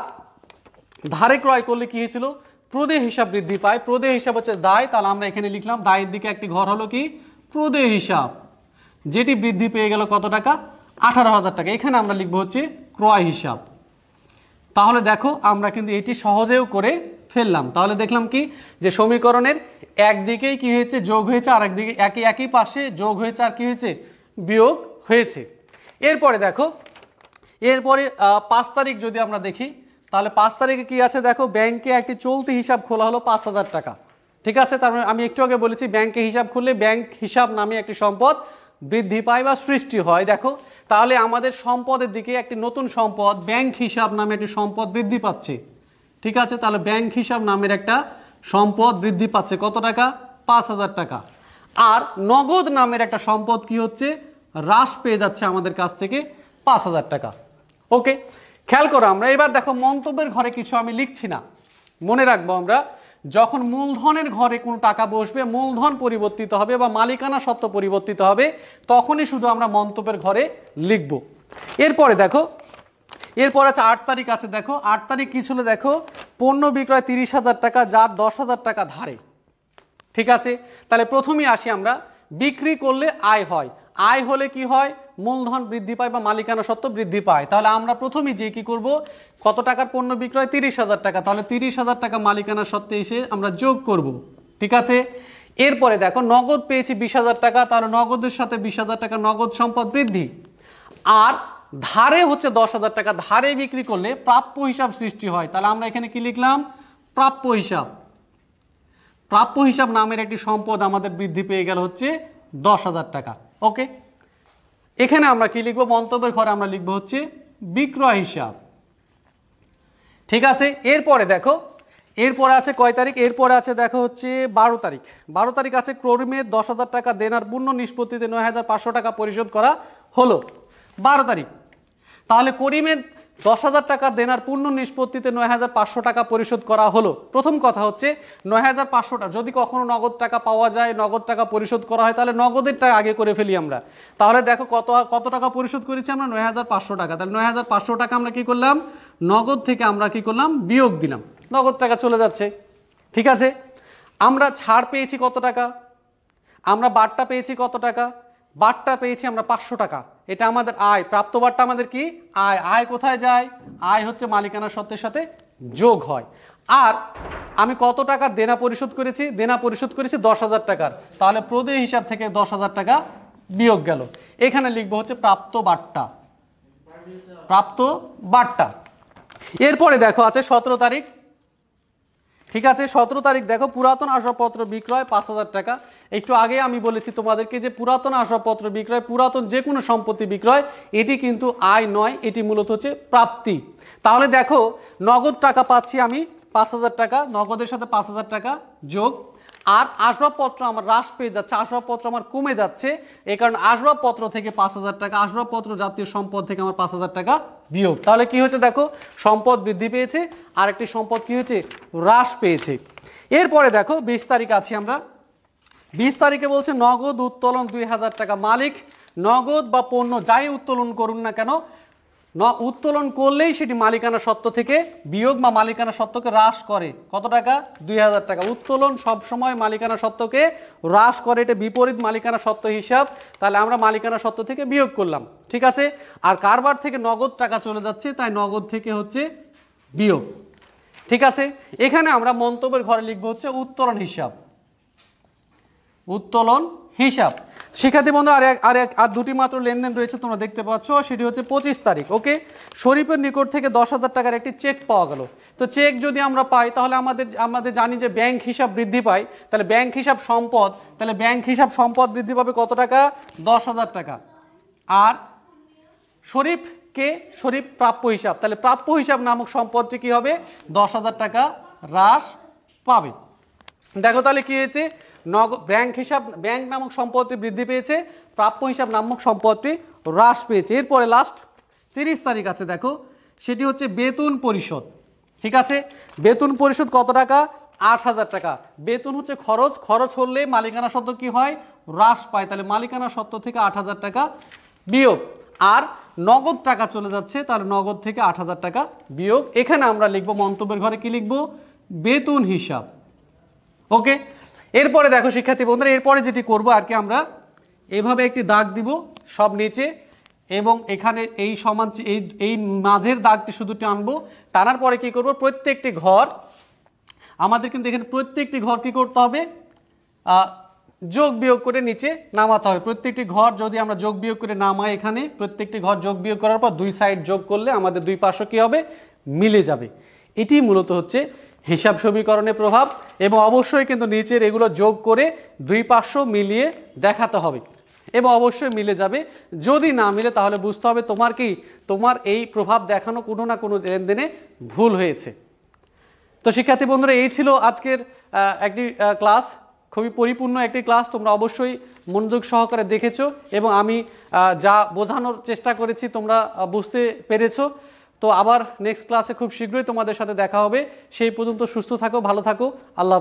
ধারে ক্রয় করলে কি হয়েছিল, প্রদেয় হিসাব বৃদ্ধি পায়। প্রদেয় হিসাব হচ্ছে দায়, তাহলে আমরা এখানে লিখলাম দায়ের দিকে একটি ঘর হলো কি, প্রদেয় হিসাব, যেটি বৃদ্ধি পেয়ে গেল কত টাকা, 18,000 টাকা। এখানে আমরা লিখবো হচ্ছে ক্রয় হিসাব। তাহলে দেখো আমরা কিন্তু এটি সহজেও করে ফেললাম। তাহলে দেখলাম কি, যে সমীকরণের একদিকেই কি হয়েছে, যোগ হয়েছে, আর একদিকে একই পাশে যোগ হয়েছে আর কি হয়েছে, বিয়োগ হয়েছে। এরপরে দেখো, এরপরে 5 তারিখ যদি আমরা দেখি, তাহলে 5 তারিখে কি আছে দেখো, ব্যাংকে একটি চলতি হিসাব খোলা হলো 5,000 টাকা। ঠিক আছে, তার মানে আমি একটু আগে বলেছি ব্যাংকে হিসাব খুললে ব্যাংক হিসাব নামে একটি সম্পদ বৃদ্ধি পায় বা সৃষ্টি হয়। দেখো তাহলে আমাদের সম্পদের দিকে একটি নতুন সম্পদ ব্যাংক হিসাব নামে একটি সম্পদ বৃদ্ধি পাচ্ছে। ঠিক আছে, তাহলে ব্যাংক হিসাব নামের একটা সম্পদ বৃদ্ধি পাচ্ছে কত টাকা? 5,000 টাকা। আর নগদ নামের একটা সম্পদ কি হচ্ছে? হ্রাস পেয়ে যাচ্ছে আমাদের কাছ থেকে 5,000 টাকা। ওকে, খেয়াল করো আমরা এবার দেখো মন্তব্যের ঘরে কিছু আমি লিখছি না, মনে রাখবো আমরা যখন মূলধনের ঘরে কোনো টাকা বসবে, মূলধন পরিবর্তিত হবে বা মালিকানা সত্ত্ব পরিবর্তিত হবে, তখনই শুধু আমরা মন্তব্যের ঘরে লিখব। এরপরে দেখো, এরপর আছে 8 তারিখ আছে। দেখো 8 তারিখ কি ছিল? দেখো পণ্য বিক্রয় 30,000 টাকা, যার 10,000 টাকা ধারে। ঠিক আছে, তাহলে প্রথমেই আসি আমরা, বিক্রি করলে আয় হয়, আয় হলে কি হয়? মূলধন বৃদ্ধি পায় বা মালিকানা সত্ত্ব বৃদ্ধি পায়। তাহলে আমরা প্রথমেই যে কি করব, কত টাকার পণ্য বিক্রয়? 30,000 টাকা, তাহলে 30,000 টাকা মালিকানা সত্ত্বে এসে আমরা যোগ করব। ঠিক আছে, এরপরে দেখো নগদ পেয়েছি 20,000 টাকা, তাহলে নগদের সাথে 20,000 টাকা নগদ সম্পদ বৃদ্ধি। আর ধারে হচ্ছে 10,000 টাকা, ধারে বিক্রি করলে প্রাপ্য হিসাব সৃষ্টি হয়। তাহলে আমরা এখানে কি লিখলাম? প্রাপ্য হিসাব। প্রাপ্য হিসাব নামের একটি সম্পদ আমাদের বৃদ্ধি পেয়ে গেল হচ্ছে 10,000 টাকা। ওকে, এখানে আমরা কি লিখবো? মন্তব্যের ঘরে আমরা লিখবো হচ্ছে বিক্রয় হিসাব। ঠিক আছে, এরপরে দেখো, এরপরে আছে কয় তারিখ? এরপরে আছে দেখো হচ্ছে 12 তারিখ। 12 তারিখ আছে করিমের 10,000 টাকা দেনার পূর্ণ নিষ্পত্তিতে 9,500 টাকা পরিশোধ করা হলো। 12 তারিখ, তাহলে করিমের 10,000 টাকা দেনার পূর্ণ নিষ্পত্তিতে 9,500 টাকা পরিশোধ করা হলো। প্রথম কথা হচ্ছে 9,500 টাকা যদি কখনো নগদ টাকা পাওয়া যায়, নগদ টাকা পরিশোধ করা হয়, তাহলে নগদের টাকা আগে করে ফেলি আমরা। তাহলে দেখো কত টাকা পরিশোধ করেছি আমরা? 9,500 টাকা। তাহলে 9,500 টাকা আমরা কি করলাম? নগদ থেকে আমরা কি করলাম? বিয়োগ দিলাম, নগদ টাকা চলে যাচ্ছে। ঠিক আছে, আমরা ছাড় পেয়েছি কত টাকা? আমরা বাট্টা পেয়েছি কত টাকা? বাট্টা পেয়েছি আমরা 500 টাকা। এটা আমাদের আয়, প্রাপ্ত বাট্টা আমাদের কি? আয়। আয় কোথায় যায়? আয় হচ্ছে মালিকানা সত্ত্বের সাথে যোগ হয়। আর আমি কত টাকা দেনা পরিশোধ করেছি? দেনা পরিশোধ করেছি 10,000 টাকার, তাহলে প্রদেয় হিসাব থেকে 10,000 টাকা বিয়োগ গেল। এখানে লিখবো হচ্ছে প্রাপ্ত বাট্টা। প্রাপ্ত বাট্টা। এরপরে দেখো আছে 17 তারিখ। ঠিক আছে, 17 তারিখ দেখো পুরাতন আসবাবপত্র বিক্রয় 5,000 টাকা। একটু আগে আমি বলেছি তোমাদেরকে যে পুরাতন আসবাবপত্র বিক্রয়, পুরাতন যে কোনো সম্পত্তি বিক্রয়, এটি কিন্তু আয় নয়, এটি মূলত হচ্ছে প্রাপ্তি। তাহলে দেখো নগদ টাকা পাচ্ছি আমি 5,000 টাকা, নগদের সাথে 5,000 টাকা যোগ। আর আসবাবপত্র আমার হ্রাস পেয়ে যাচ্ছে, আসবাবপত্র আমার কমে যাচ্ছে, এই কারণে আসবাবপত্র থেকে 5,000 টাকা, আসবাবপত্র জাতীয় সম্পদ থেকে আমার 5,000 টাকা বিয়োগ। তাহলে কি হয়েছে? দেখো সম্পদ বৃদ্ধি পেয়েছে, আর একটি সম্পদ কি হয়েছে? হ্রাস পেয়েছে। এরপরে দেখো 20 তারিখ আছি আমরা। 20 তারিখে বলছে নগদ উত্তোলন 2,000 টাকা। মালিক নগদ বা পণ্য যাই উত্তোলন করুন না কেন, উত্তোলন করলেই সেটি মালিকানা সত্ত্ব থেকে বিয়োগ বা মালিকানা সত্ত্বকে হ্রাস করে। কত টাকা? 2,000 টাকা। উত্তোলন সবসময় মালিকানা সত্ত্বকে হ্রাস করে, এটা বিপরীত মালিকানা সত্ত্ব হিসাব। তাহলে আমরা মালিকানা সত্ত্ব থেকে বিয়োগ করলাম। ঠিক আছে, আর কারবার থেকে নগদ টাকা চলে যাচ্ছে, তাই নগদ থেকে হচ্ছে বিয়োগ। ঠিক আছে, এখানে আমরা মন্তব্যের ঘরে লিখবো হচ্ছে উত্তোলন হিসাব। উত্তোলন হিসাব। শিক্ষার্থী বন্ধু আর দুটি মাত্র লেনদেন রয়েছে, তোমরা দেখতে পাচ্ছ, সেটি হচ্ছে 25 তারিখ। ওকে, শরীফের নিকট থেকে 10,000 টাকার একটি চেক পাওয়া গেল। তো চেক যদি আমরা পাই, তাহলে আমাদের জানি যে ব্যাংক হিসাব বৃদ্ধি পায়, তাহলে ব্যাংক হিসাব সম্পদ, তাহলে ব্যাংক হিসাব সম্পদ বৃদ্ধি পাবে কত টাকা? 10,000 টাকা। আর শরীফ প্রাপ্য হিসাব, তাহলে প্রাপ্য হিসাব নামক সম্পদটি কি হবে? 10,000 টাকা হ্রাস পাবে। দেখো তাহলে কি হয়েছে? ব্যাংক নামক সম্পদটি বৃদ্ধি পেয়েছে, প্রাপ্য হিসাব নামক সম্পদটি হ্রাস পেয়েছে। এরপরে লাস্ট 30 তারিখ আছে, দেখো সেটি হচ্ছে বেতন পরিশোধ। ঠিক আছে, বেতন পরিশোধ কত টাকা? 8,000 টাকা। বেতন হচ্ছে খরচ, খরচ হলে মালিকানা সত্ত্ব কি হয়? হ্রাস পায়। তাহলে মালিকানা সত্ত্ব থেকে 8,000 টাকা বিয়োগ। আর নগদ টাকা চলে যাচ্ছে, তাহলে নগদ থেকে 8,000 টাকা বিয়োগ। এখানে আমরা লিখবো মন্তব্যের ঘরে কি লিখবো? বেতন হিসাব। ওকে, এরপরে দেখো শিক্ষার্থী বন্ধুরা, এরপরে যেটি করব আর কি, আমরা এভাবে একটি দাগ দিব সব নিচে, এবং এখানে এই সমান এই মাঝের দাগটি শুধু টানবো। টানার পরে কি করব? প্রত্যেকটি ঘর আমাদের কিন্তু এখানে প্রত্যেকটি ঘর কি করতে হবে? যোগ বিয়োগ করে নিচে নামাতে হবে। প্রত্যেকটি ঘর যদি আমরা যোগ বিয়োগ করে নামাই, এখানে প্রত্যেকটি ঘর যোগ বিয়োগ করার পর দুই সাইড যোগ করলে আমাদের দুই পার্শ্ব কি হবে? মিলে যাবে। এটি মূলত হচ্ছে হিসাব সমীকরণের প্রভাব, এবং অবশ্যই কিন্তু নিচের এগুলো যোগ করে দুই পার্শ্ব মিলিয়ে দেখাতে হবে। এবং অবশ্যই মিলে যাবে। যদি না মিলে তাহলে বুঝতে হবে তোমার এই প্রভাব দেখানো কোনো না কোনো লেনদেনে ভুল হয়েছে। তো শিক্ষার্থী বন্ধুরা, এই ছিল আজকের একটি ক্লাস, খুবই পরিপূর্ণ একটি ক্লাস। তোমরা অবশ্যই মনোযোগ সহকারে দেখেছো এবং আমি যা বোঝানোর চেষ্টা করেছি তোমরা বুঝতে পেরেছো। তো আবার নেক্সট ক্লাসে খুব শীঘ্রই তোমাদের সাথে দেখা হবে। সেই পর্যন্ত সুস্থ থাকো, ভালো থাকো, আল্লাহ।